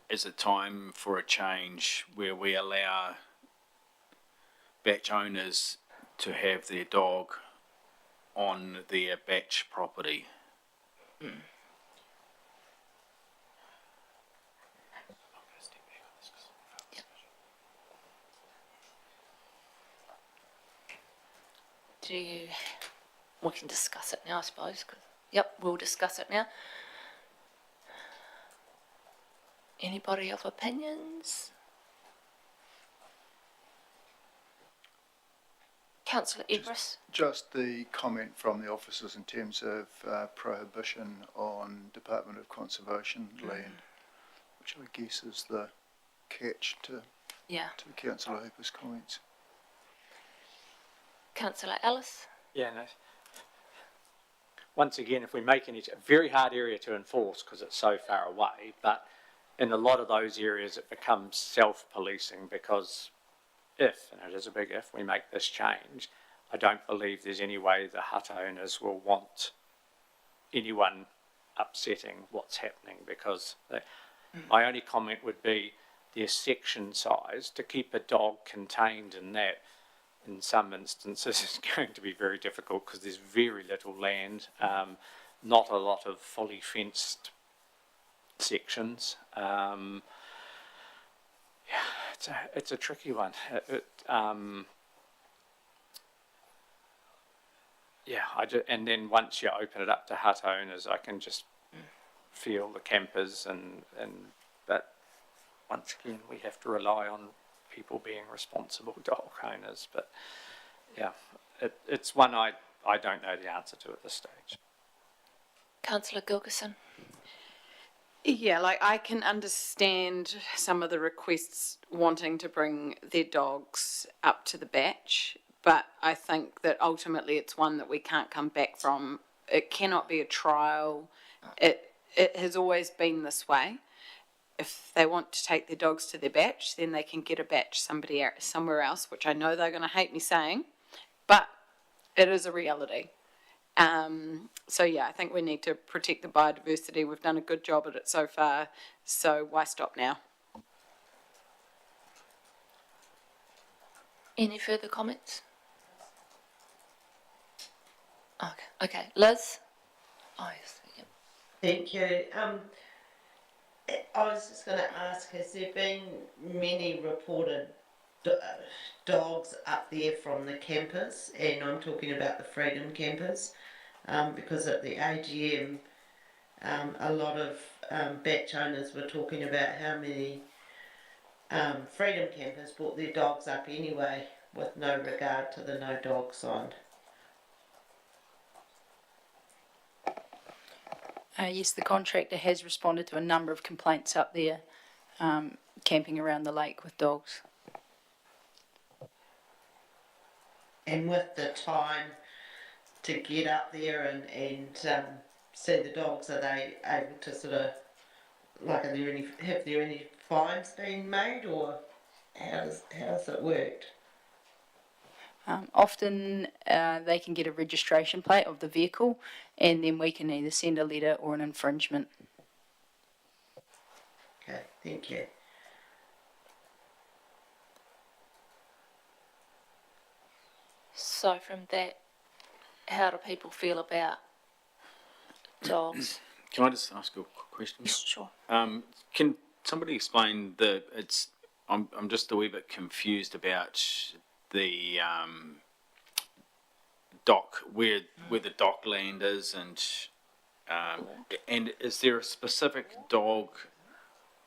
Is it time for a change where we allow batch owners to have their dog on their batch property? We can discuss it now, I suppose. Yep, we'll discuss it now. Anybody of opinions? Councillor Ebris? Just the comment from the officers in terms of prohibition on Department of Conservation land, which I guess is the catch to Councillor Hooper's comments. Councillor Ellis? Yeah, no. Once again, if we make it a very hard area to enforce because it's so far away, but in a lot of those areas it becomes self-policing because if, and it is a big if, we make this change, I don't believe there's any way the hut owners will want anyone upsetting what's happening because my only comment would be their section size. To keep a dog contained in that in some instances is going to be very difficult because there's very little land, not a lot of fully fenced sections. It's a tricky one. And then once you open it up to hut owners, I can just feel the campers but once again we have to rely on people being responsible dog owners. But yeah, it's one I don't know the answer to at this stage. Councillor Gilgerson? Yeah, like I can understand some of the requests wanting to bring their dogs up to the batch, but I think that ultimately it's one that we can't come back from. It cannot be a trial. It has always been this way. If they want to take their dogs to their batch, then they can get a batch somewhere else, which I know they're going to hate me saying, but it is a reality. So yeah, I think we need to protect the biodiversity. We've done a good job at it so far, so why stop now? Any further comments? Okay. Liz? Oh, yes. Yep. Thank you. I was just going to ask, has there been many reported dogs up there from the campers? And I'm talking about the Freedom campers, because at the AGM, a lot of batch owners were talking about how many Freedom campers brought their dogs up anyway, with no regard to the no dog sign. Yes, the contractor has responded to a number of complaints up there, camping around the lake with dogs. And with the time to get up there and see the dogs, are they able to sort of, like, have there any fines been made, or how does it work? Often they can get a registration plate of the vehicle, and then we can either send a letter or an infringement. Okay, thank you. So from that, how do people feel about dogs? Can I just ask a quick question? Sure. Can somebody explain I'm just a wee bit confused about the dock, where the dock land is, and is there a specific dog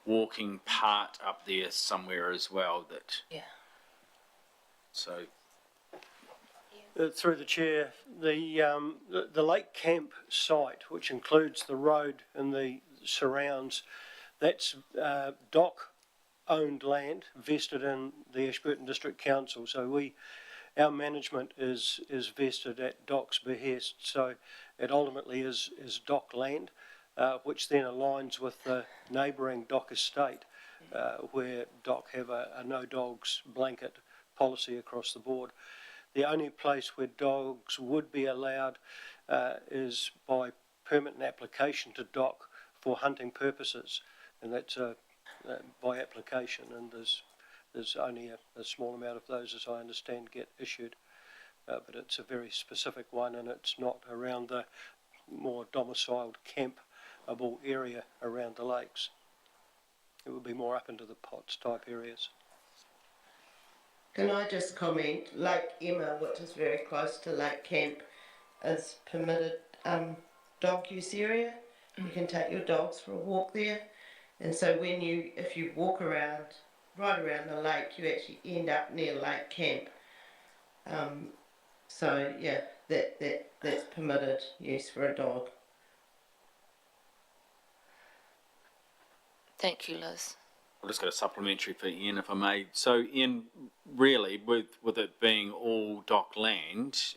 walking part up there somewhere as well that? Yeah. So. Through the chair, the Lake Camp site, which includes the road and the surrounds, that's DOC-owned land vested in the Ashburton District Council. So our management is vested at DOC's behest. So it ultimately is DOC land, which then aligns with the neighbouring DOC estate, where DOC have a no dogs blanket policy across the board. The only place where dogs would be allowed is by permit and application to DOC for hunting purposes, and that's by application, and there's only a small amount of those, as I understand, get issued, but it's a very specific one, and it's not around the more domiciled campable area around the lakes. It would be more up into the Potts type areas. Can I just comment, Lake Emma, which is very close to Lake Camp, is permitted dog use area. You can take your dogs for a walk there, And so if you walk around, right around the lake, you actually end up near Lake Camp. So yeah, that's permitted use for a dog. Thank you, Liz. I've just got a supplementary for Ian, if I may. So, Ian, really, with it being all dock land,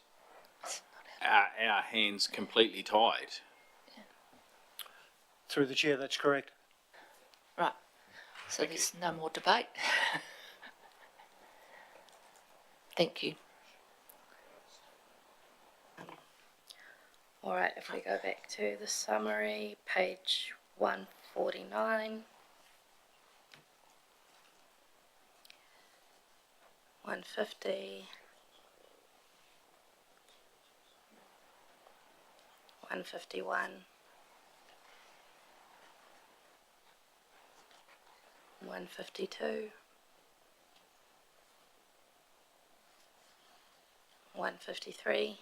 our hands completely tied. Through the chair, that's correct. Right. So there's no more debate. Thank you. All right, if we go back to the summary, page 149. 150. 151. 152. 153.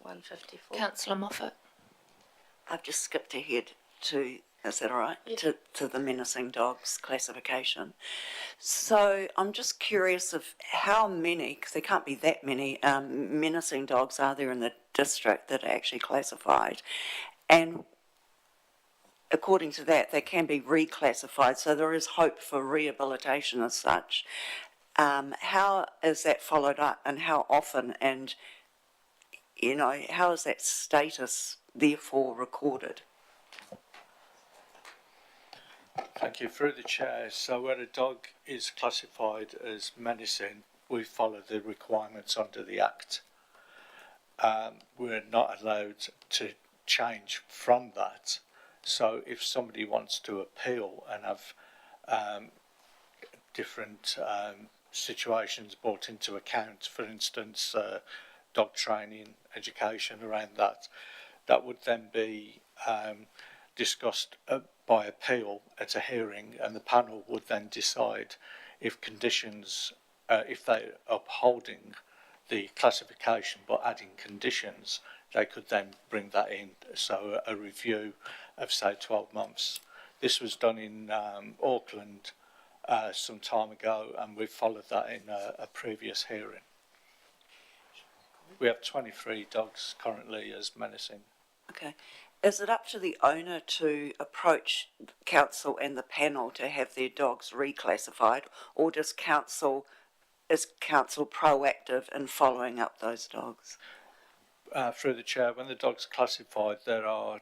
154. Councillor Moffat. I've just skipped ahead to, is that all right? Yeah. To the menacing dogs classification. So I'm just curious of how many, because there can't be that many, menacing dogs are there in the district that are actually classified. And according to that, they can be reclassified, so there is hope for rehabilitation as such. How is that followed up, and how often, and, you know, how is that status therefore recorded? Thank you. Through the chair, so where a dog is classified as menacing, we follow the requirements under the Act. We're not allowed to change from that. So if somebody wants to appeal and have different situations brought into account, for instance, dog training, education around that, that would then be discussed by appeal at a hearing, and the panel would then decide if conditions, if they're upholding the classification but adding conditions, they could then bring that in. So a review of, say, 12 months. This was done in Auckland some time ago, and we followed that in a previous hearing. We have 23 dogs currently as menacing. Okay. Is it up to the owner to approach council and the panel to have their dogs reclassified, or is council proactive in following up those dogs? Through the chair, when the dog's classified, there are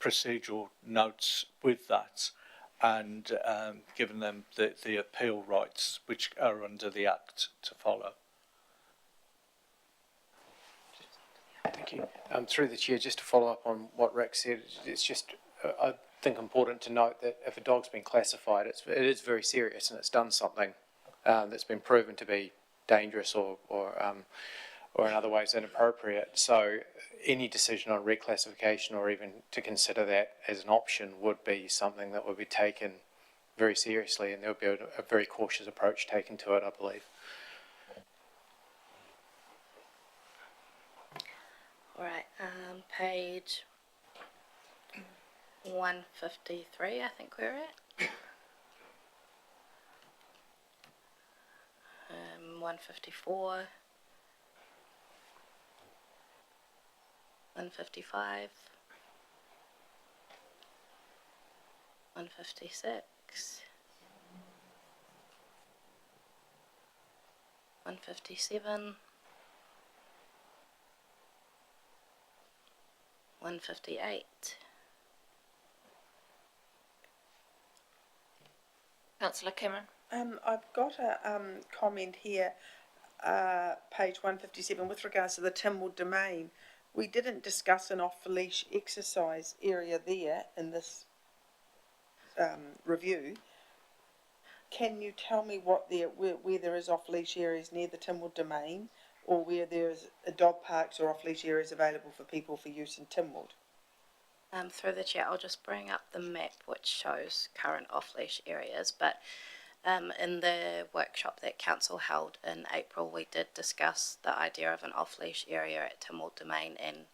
procedural notes with that, and giving them the appeal rights which are under the Act to follow. Thank you. Through the chair, just to follow up on what Rick said, it's just, I think, important to note that if a dog's been classified, it is very serious and it's done something that's been proven to be dangerous or in other ways inappropriate. So any decision on reclassification, or even to consider that as an option, would be something that would be taken very seriously, and there would be a very cautious approach taken to it, I believe. All right, page 153, I think we're at. 154. 155. 156. 157. 158. Councillor Cameron. I've got a comment here, page 157, with regards to the Tynwald domain. We didn't discuss an off-leash exercise area there in this review. Can you tell me where there is off-leash areas near the Tynwald domain, or where there's dog parks or off-leash areas available for people for use in Tynwald? Through the chair, I'll just bring up the map which shows current off-leash areas, but in the workshop that council held in April, we did discuss the idea of an off-leash area at Tynwald Domain, and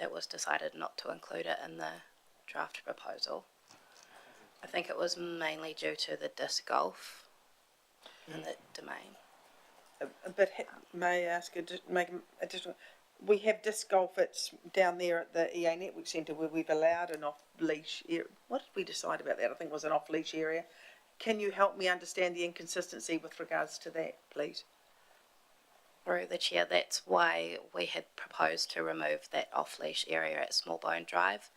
it was decided not to include it in the draft proposal. I think it was mainly due to the disc golf in the domain. But may I ask, make additional, we have disc golf, it's down there at the EA Network Centre where we've allowed an off-leash area. What did we decide about that? I think it was an off-leash area. Can you help me understand the inconsistency with regards to that, please? Through the chair, that's why we had proposed to remove that off-leash area at Smallbone Drive.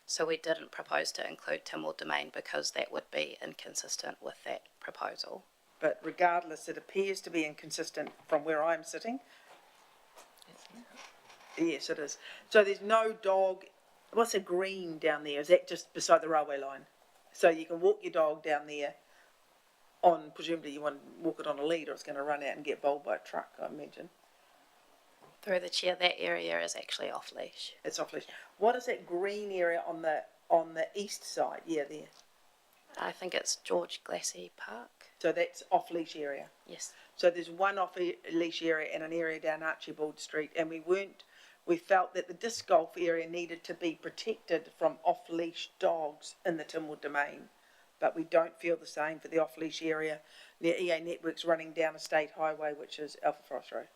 So we didn't propose to include Timwell Domain because that would be inconsistent with that proposal. But regardless, it appears to be inconsistent from where I'm sitting. Yes, it is. So there's no dog, what's a green down there? Is that just beside the railway line? So you can walk your dog down there on, presumably you want to walk it on a lead or it's going to run out and get bowled by a truck, I imagine. Through the chair, that area is actually off-leash. It's off-leash. What is that green area on the east side? Yeah, there. I think it's George Glassy Park. So that's off-leash area? Yes. So there's one off-leash area and an area down Archibald Street, and we felt that the disc golf area needed to be protected from off-leash dogs in the Timwell Domain, but we don't feel the same for the off-leash area near EA Networks running down a state highway, which is Alpha Frost Road.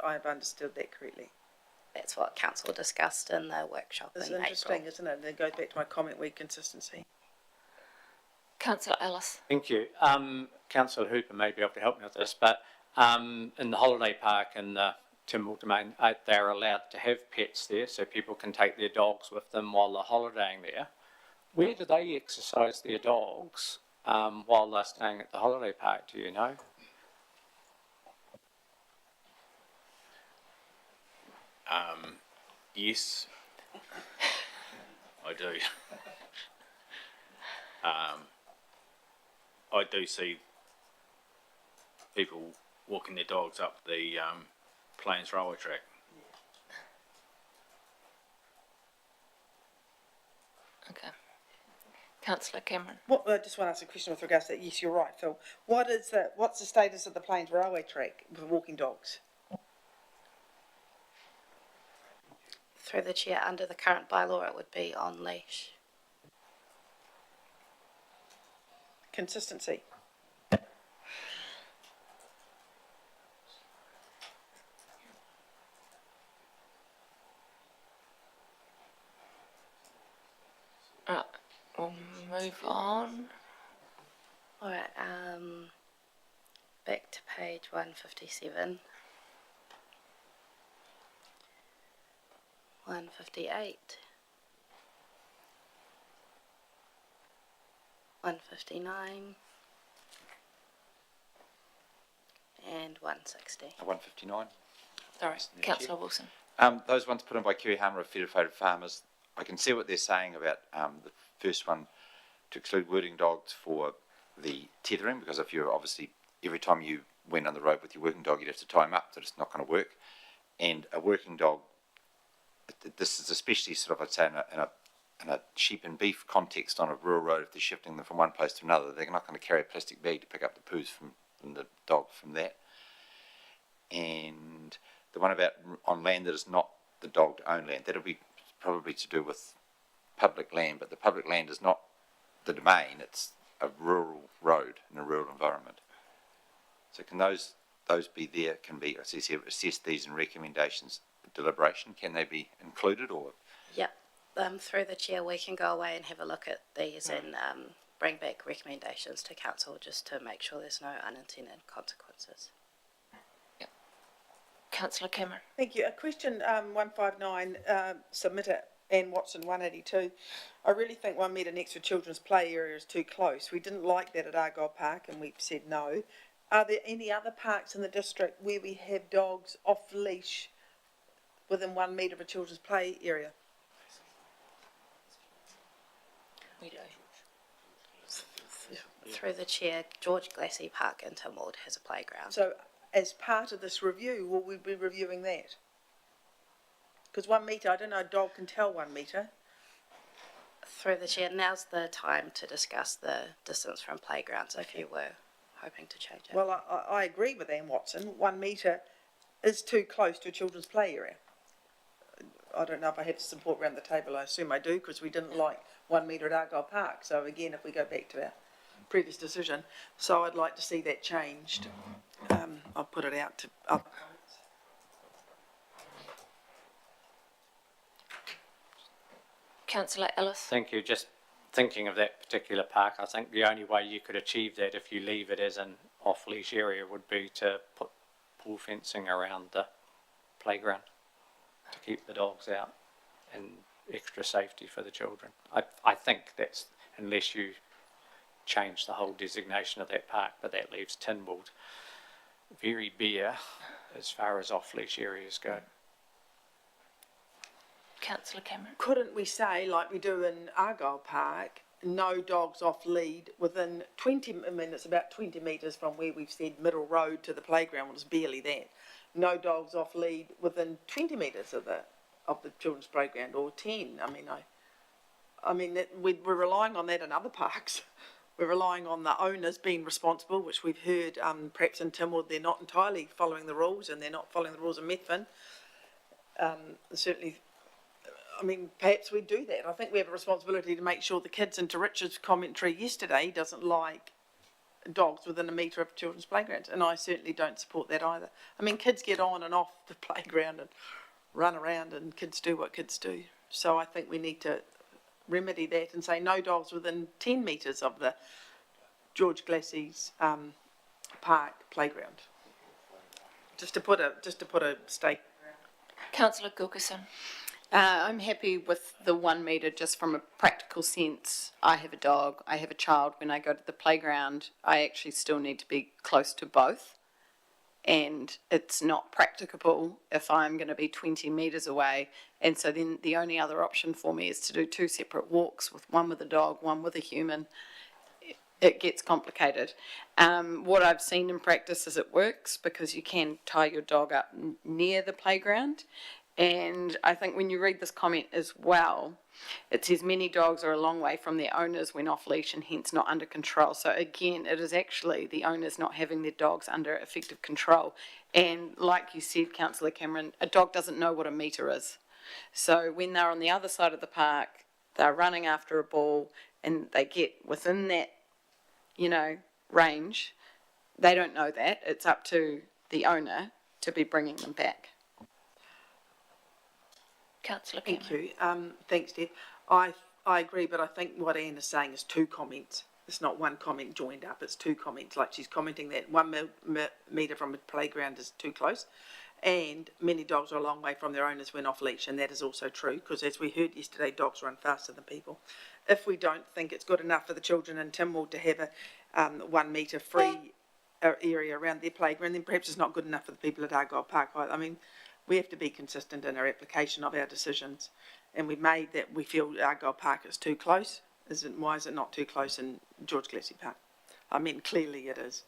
I've understood that correctly? That's what council discussed in the workshop in April. It's interesting, isn't it? And it goes back to my comment, week consistency. Councillor Ellis. Thank you. Councillor Hooper may be able to help me with this, but in the holiday park in the Timwell Domain, they're allowed to have pets there, so people can take their dogs with them while they're holidaying there. Where do they exercise their dogs while they're staying at the holiday park, do you know? Yes, I do. I do see people walking their dogs up the Plains railway track. Okay. Councillor Cameron. I just want to ask a question with regards to that. Yes, you're right, Phil. What's the status of the Plains railway track with walking dogs? Through the chair, under the current bylaw, it would be on leash. Consistency. Right, we'll move on. All right, back to page 157. 158. 159. And 160. 159. Sorry, Councillor Wilson. Those ones put in by Kerry Hammer of Federated Farmers, I can see what they're saying about the first one, to exclude working dogs for the tethering, because if you're obviously, every time you went on the road with your working dog, you'd have to tie him up, so it's not going to work. And a working dog, this is especially sort of, I'd say, in a sheep and beef context on a rural road, if they're shifting them from one place to another, they're not going to carry a plastic bag to pick up the poos from the dog from that. And the one about on land that is not the dog-owned land, that'll be probably to do with public land, but the public land is not the domain, it's a rural road in a rural environment. So can those be there, can be, as I said, assess these in recommendations deliberation, can they be included or? Yep, through the chair we can go away and have a look at these and bring back recommendations to council just to make sure there's no unintended consequences. Yep. Councillor Cameron. Thank you. A question 159, submitter Anne Watson 182. I really think 1 metre next to children's play area is too close. We didn't like that at Argyle Park and we said no. Are there any other parks in the district where we have dogs off leash within 1 metre of a children's play area? We do. Through the chair, George Glassy Park in Timwell has a playground. So as part of this review, will we be reviewing that? Because 1 metre, I don't know, a dog can tell 1 metre. Through the chair, now's the time to discuss the distance from playgrounds if you were hoping to change it. Well, I agree with Anne Watson. 1 metre is too close to a children's play area. I don't know if I have support around the table. I assume I do, because we didn't like 1 metre at Argyle Park. So again, if we go back to our previous decision, so I'd like to see that changed. I'll put it out to other comments. Councillor Ellis. Thank you. Just thinking of that particular park, I think the only way you could achieve that if you leave it as an off-leash area would be to put pool fencing around the playground to keep the dogs out and extra safety for the children. I think that's, unless you change the whole designation of that park, but that leaves Tynwald very bare as far as off-leash areas go. Councillor Cameron. Couldn't we say, like we do in Argyle Park, no dogs off lead within 20, I mean, it's about 20 metres from where we've said middle road to the playground, well, it's barely that. No dogs off lead within 20 metres of the children's playground, or 10. I mean that we're relying on that in other parks. We're relying on the owners being responsible, which we've heard perhaps in Tynwald they're not entirely following the rules, and they're not following the rules in Methven. Certainly, I mean, perhaps we do that. I think we have a responsibility to make sure the kids, into Richard's commentary yesterday, doesn't like dogs within a metre of children's playgrounds, and I certainly don't support that either. I mean, kids get on and off the playground and run around, and kids do what kids do. So I think we need to remedy that and say no dogs within 10 metres of the George Glassey's park playground. Just to put a stake. Councillor Gilkison. I'm happy with the 1 metre just from a practical sense. I have a dog, I have a child. When I go to the playground, I actually still need to be close to both. And it's not practicable if I'm going to be 20 metres away. And so then the only other option for me is to do 2 separate walks, with one with a dog, one with a human. It gets complicated. What I've seen in practice is it works, because you can tie your dog up near the playground. And I think when you read this comment as well, it says many dogs are a long way from their owners when off leash and hence not under control. So again, it is actually the owners not having their dogs under effective control. And like you said, Councillor Cameron, a dog doesn't know what a metre is. So when they're on the other side of the park, they're running after a ball and they get within that, range, they don't know that. It's up to the owner to be bringing them back. Councillor Thank you. Thanks, Deb. I agree, but I think what Anne is saying is 2 comments. It's not one comment joined up, it's 2 comments. Like, she's commenting that 1 metre from a playground is too close, and many dogs are a long way from their owners when off leash, and that is also true, because as we heard yesterday, dogs run faster than people. If we don't think it's good enough for the children in Tynwald to have a 1 metre free area around their playground, then perhaps it's not good enough for the people at Argyle Park. I mean, we have to be consistent in our application of our decisions, and we've made that we feel Argyle Park is too close. Why is it not too close in George Glassey Park? I mean, clearly it is.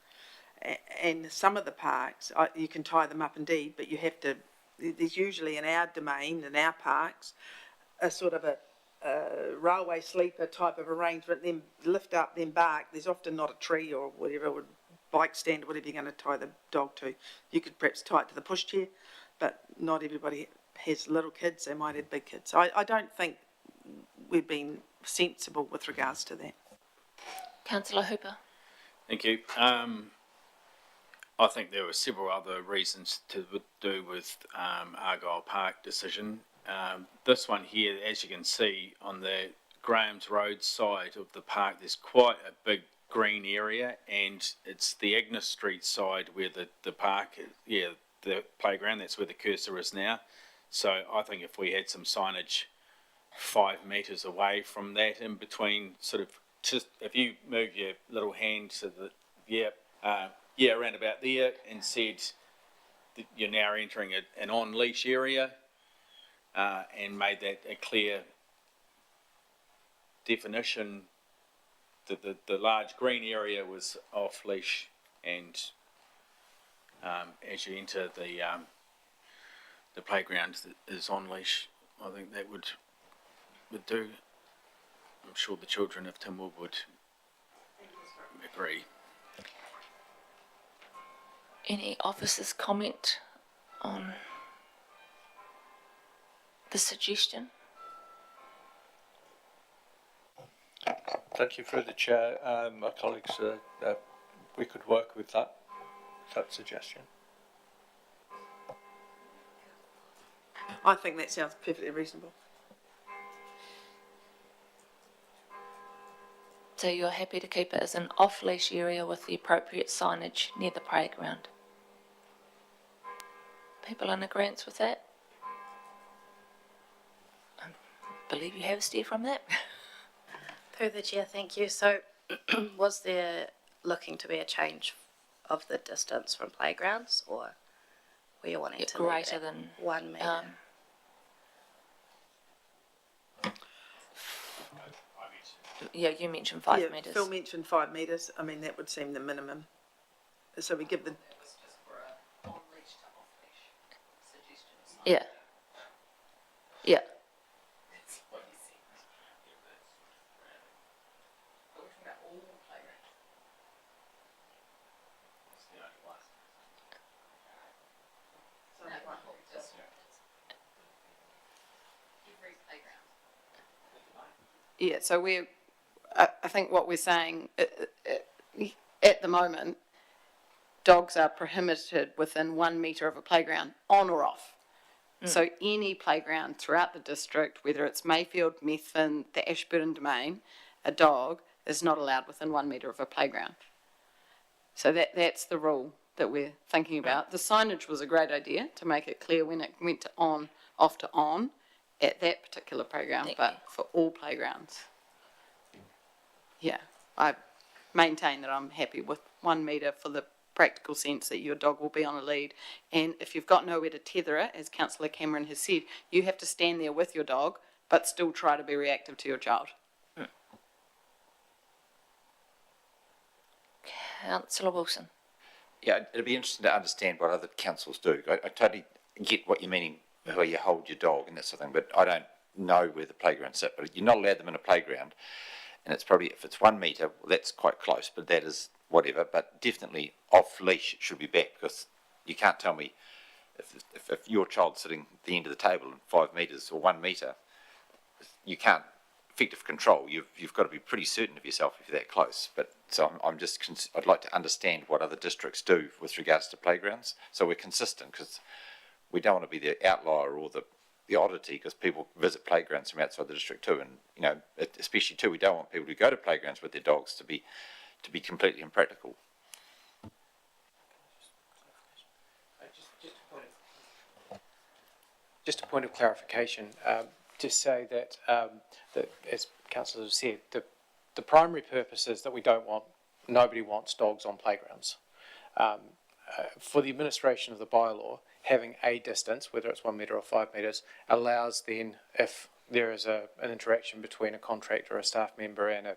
And some of the parks, you can tie them up indeed, but you have to, there's usually in our domain, in our parks, a sort of a railway sleeper type of arrangement, then lift up, then bark. There's often not a tree or whatever, or bike stand, or whatever you're going to tie the dog to. You could perhaps tie it to the pushchair, but not everybody has little kids, they might have big kids. So I don't think we've been sensible with regards to that. Councillor Hooper. Thank you. I think there were several other reasons to do with Argyle Park decision. This one here, as you can see on the Graham's Road side of the park, there's quite a big green area, and it's the Agnes Street side where the park, the playground, that's where the cursor is now. So I think if we had some signage 5 metres away from that, in between, sort of, just if you move your little hand to the, around about there, and said that you're now entering an on-leash area, and made that a clear definition that the large green area was off-leash, and as you enter the playground is on-leash, I think that would do. I'm sure the children of Tynwald would agree. Any officers' comment on the suggestion? Thank you through the chair. My colleagues, we could work with that suggestion. I think that sounds perfectly reasonable. So you're happy to keep it as an off-leash area with the appropriate signage near the playground? People in agreement with that? I believe you have a steer from that. Through the chair, thank you. So was there looking to be a change of the distance from playgrounds, or were you wanting to Greater leave it than 1 metre? Yeah, you mentioned 5 Yeah, metres. Phil mentioned 5 metres. I mean, that would seem the minimum. So we give the... Yeah. Yeah. Yeah, so I think what we're saying, at the moment, dogs are prohibited within 1 metre of a playground, on or off. So any playground throughout the district, whether it's Mayfield, Methven, the Ashburton Domain, a dog is not allowed within 1 metre of a playground. So that's the rule that we're thinking about. The signage was a great idea to make it clear when it went to on, off to on at that particular playground, but for all playgrounds. Yeah, I maintain that I'm happy with 1 metre for the practical sense that your dog will be on a lead. And if you've got nowhere to tether it, as Councillor Cameron has said, you have to stand there with your dog, but still try to be reactive to your child. Councillor Wilson. Yeah, it'd be interesting to understand what other councils do. I totally get what you're meaning, where you hold your dog and that sort of thing, but I don't know where the playgrounds sit. But you're not allowed them in a playground, and it's probably, if it's 1 metre, well, that's quite close, but that is whatever. But definitely off leash should be back, because you can't tell me if your child's sitting at the end of the table in 5 metres or 1 metre, you can't effective control. You've got to be pretty certain of yourself if you're that close. But so I'd like to understand what other districts do with regards to playgrounds, so we're consistent, because we don't want to be the outlier or the oddity, because people visit playgrounds from outside the district too, and you know, especially too, we don't want people who go to playgrounds with their dogs to be completely impractical. Just a point of clarification. Just say that, that as councillors have said, the primary purpose is that nobody wants dogs on playgrounds. For the administration of the bylaw, having a distance, whether it's 1 metre or 5 metres, allows then, if there is an interaction between a contractor, a staff member, and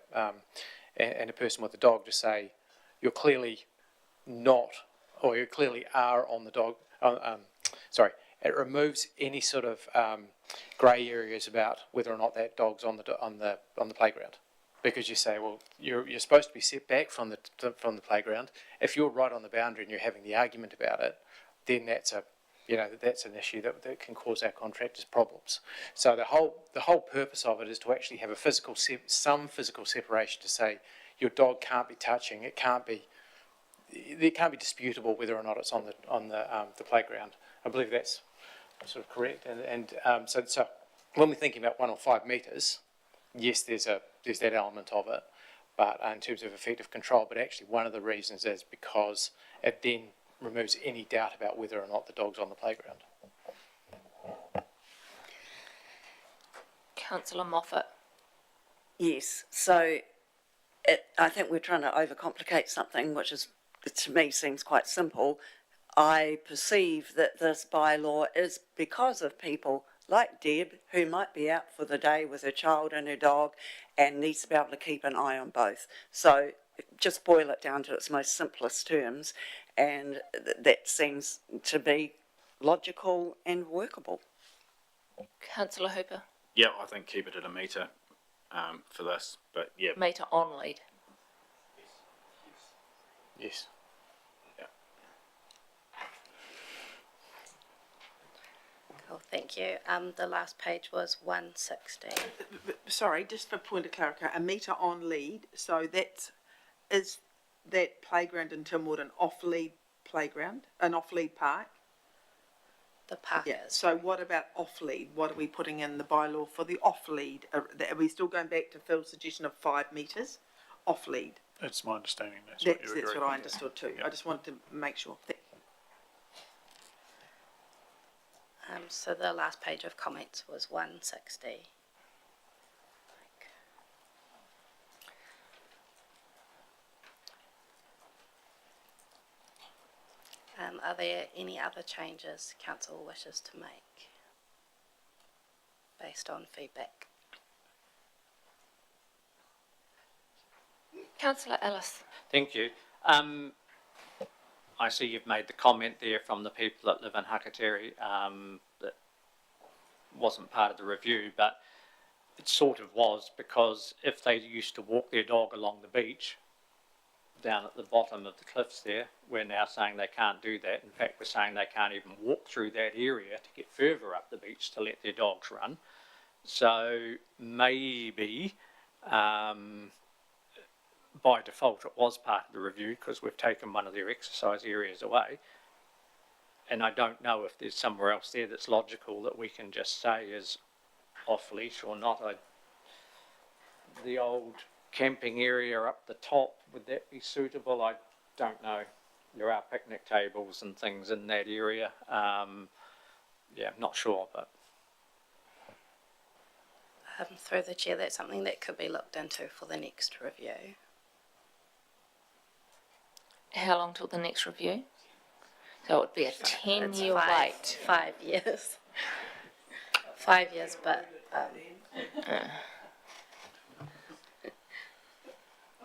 a person with a dog, to say you're clearly not, or you clearly are on the dog. It removes any sort of grey areas about whether or not that dog's on the playground, because you say, well, you're supposed to be set back from the playground. If you're right on the boundary and you're having the argument about it, then that's an issue that can cause our contractors problems. So the whole purpose of it is to actually have some physical separation, to say your dog can't be touching. It can't be disputable whether or not it's on the playground. I believe that's sort of correct. So when we're thinking about 1 or 5 metres, yes, there's that element of it, but in terms of effective control. But actually, one of the reasons is because it then removes any doubt about whether or not the dog's on the playground. Councillor Moffat. Yes, so I think we're trying to overcomplicate something which is, to me, seems quite simple. I perceive that this bylaw is because of people like Deb, who might be out for the day with her child and her dog and needs to be able to keep an eye on both. So just boil it down to its most simplest terms, and that seems to be logical and workable. Councillor Hooper. Yeah, I think keep it at 1 metre for this, but yeah. Metre on lead. Yes. Cool. Cool, thank you. The last page was 160. Sorry, just for point of clarification, a metre on lead, so is that playground in Timwood an off-lead playground, an off-lead park? The park Yeah, is. so what about off-lead? What are we putting in the bylaw for the off-lead? Are we still going back to Phil's suggestion of 5 metres off-lead? It's my understanding that's what you agree. That's what I understood too. Yeah. I just wanted to make sure. So the last page of comments was 160. Are there any other changes council wishes to make based on feedback? Councillor Ellis. Thank you. I see you've made the comment there from the people that live in Hakateri that wasn't part of the review, but it sort of was, because if they used to walk their dog along the beach down at the bottom of the cliffs there, we're now saying they can't do that. In fact, we're saying they can't even walk through that area to get further up the beach to let their dogs run. So maybe by default it was part of the review because we've taken one of their exercise areas away. And I don't know if there's somewhere else there that's logical that we can just say is off-leash or not. The old camping area up the top, would that be suitable? I don't know. There are picnic tables and things in that area. Yeah, not sure, but... Through the chair, that's something that could be looked into for the next review. How long till the next review? So it would be a 10-year wait. 5 years. 5 years, but...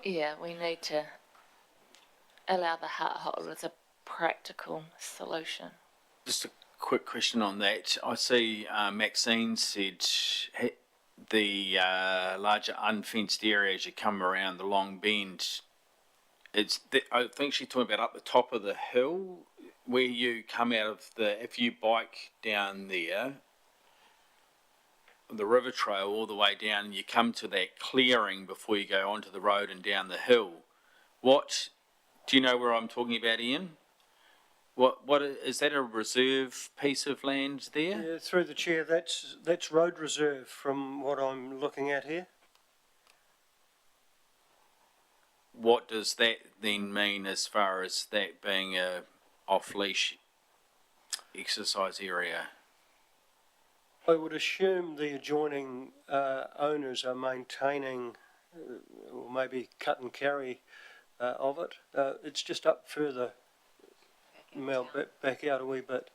Yeah, we need to allow the hut holders a practical solution. Just a quick question on that. I see Maxine said the larger unfenced area as you come around the long bend. I think she's talking about up the top of the hill where you come out of if you bike down there, the river trail all the way down, and you come to that clearing before you go onto the road and down the hill. Do you know where I'm talking about, Ian? What is that, a reserve piece of land there? Yeah, through the chair, that's road reserve from what I'm looking at here. What does that then mean as far as that being a off-leash exercise area? I would assume the adjoining owners are maintaining, or maybe cut and carry of it. It's just up further, Mel, back out a wee bit.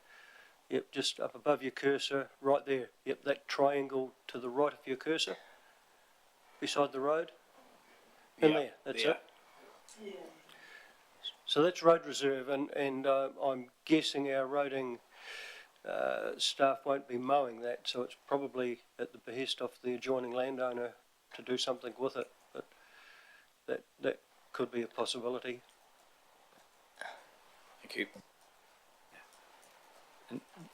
Yep, just up above your cursor, right there. Yep, that triangle to the right of your cursor, beside the road. In there, that's it. Yeah. So that's road reserve, and I'm guessing our roading staff won't be mowing that, so it's probably at the behest of the adjoining landowner to do something with it, but that could be a possibility. Thank you.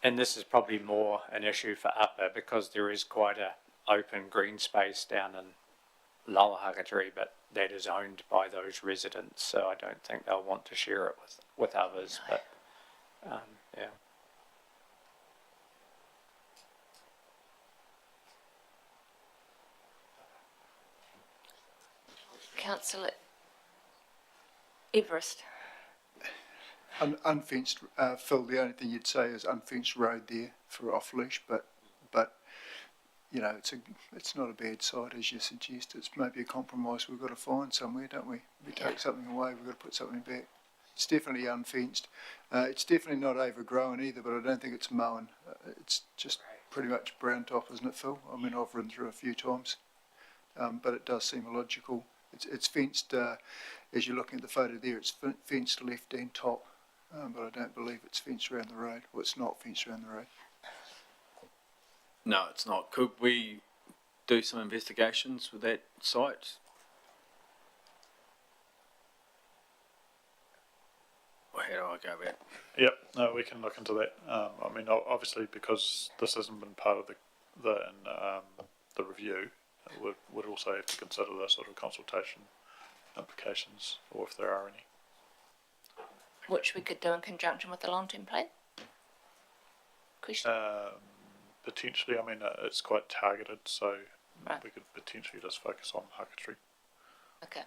And this is probably more an issue for Upper because there is quite a open green space down in Lower Hakateri, but that is owned by those residents, so I don't think they'll want to share it with others, but yeah. Councillor Everest. Unfenced, Phil, the only thing you'd say is unfenced road there for off-leash, but you know, it's not a bad site as you suggest. It's maybe a compromise we've got to find somewhere, don't we? If we take something away, we've got to put something back. It's definitely unfenced. It's definitely not overgrown either, but I don't think it's mown. It's just pretty much brown top, isn't it, Phil? I mean, I've ridden through a few times, but it does seem illogical. It's fenced, as you're looking at the photo there, it's fenced left and top, but I don't believe it's fenced around the road. Well, it's not fenced around the road. No, it's not. Could we do some investigations with that site? how do I go about? Yep, no, we can look into that. I mean, obviously, because this hasn't been part of the review, would also have to consider the sort of consultation implications, or if there are any. Which we could do in conjunction with the long-term plan? Question? Potentially, I mean, it's quite targeted, so Right. we could potentially just focus on Hakatri. Okay.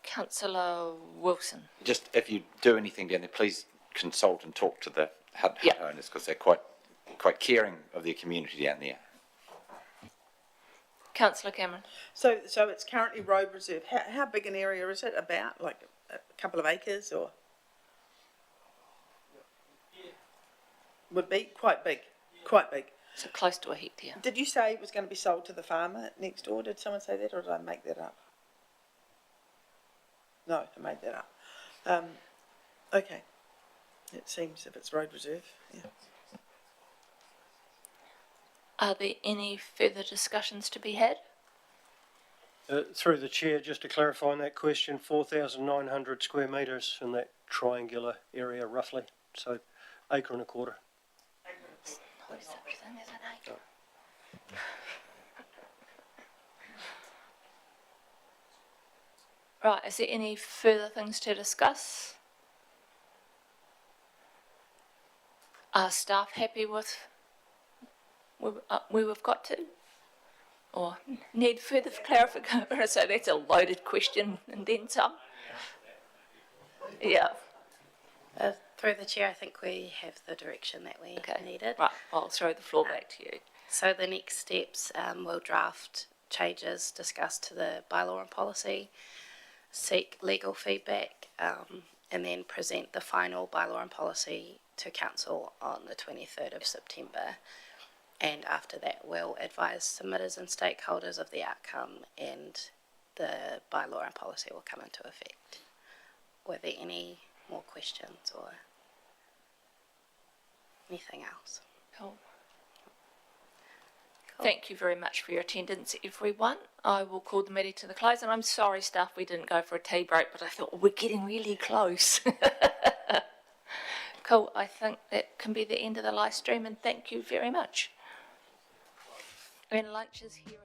Councillor Wilson. Just if you do anything down there, please consult and talk to the hut owners, because they're quite caring of their community down there. Councillor Cameron. So it's currently road reserve. How big an area is it? About like a couple of acres, or? Would be quite big. Quite big. So close to a hectare. Did you say it was going to be sold to the farmer next door? Did someone say that, or did I make that up? No, I made that up. Okay. It seems if it's road reserve, yeah. Are there any further discussions to be had? Through the chair, just to clarify on that question, 4,900 square metres in that triangular area roughly, so acre and a quarter. What is such a thing as an acre? Right, is there any further things to discuss? Are staff happy with where we've got to? Or need further clarification? So that's a loaded question and then some. Yeah. Through the chair, I think we have the direction that we needed. Right, I'll throw the floor back to you. So the next steps, we'll draft changes discussed to the bylaw and policy, seek legal feedback, and then present the final bylaw and policy to council on the 23rd of September. And after that, we'll advise submitters and stakeholders of the outcome, and the bylaw and policy will come into effect. Were there any more questions or anything else? Cool. Thank you very much for your attendance, everyone. I will call the meeting to the close, and I'm sorry, staff, we didn't go for a tea break, but I thought we're getting really close. Cool. I think that can be the end of the live stream, and thank you very much. And lunch is here.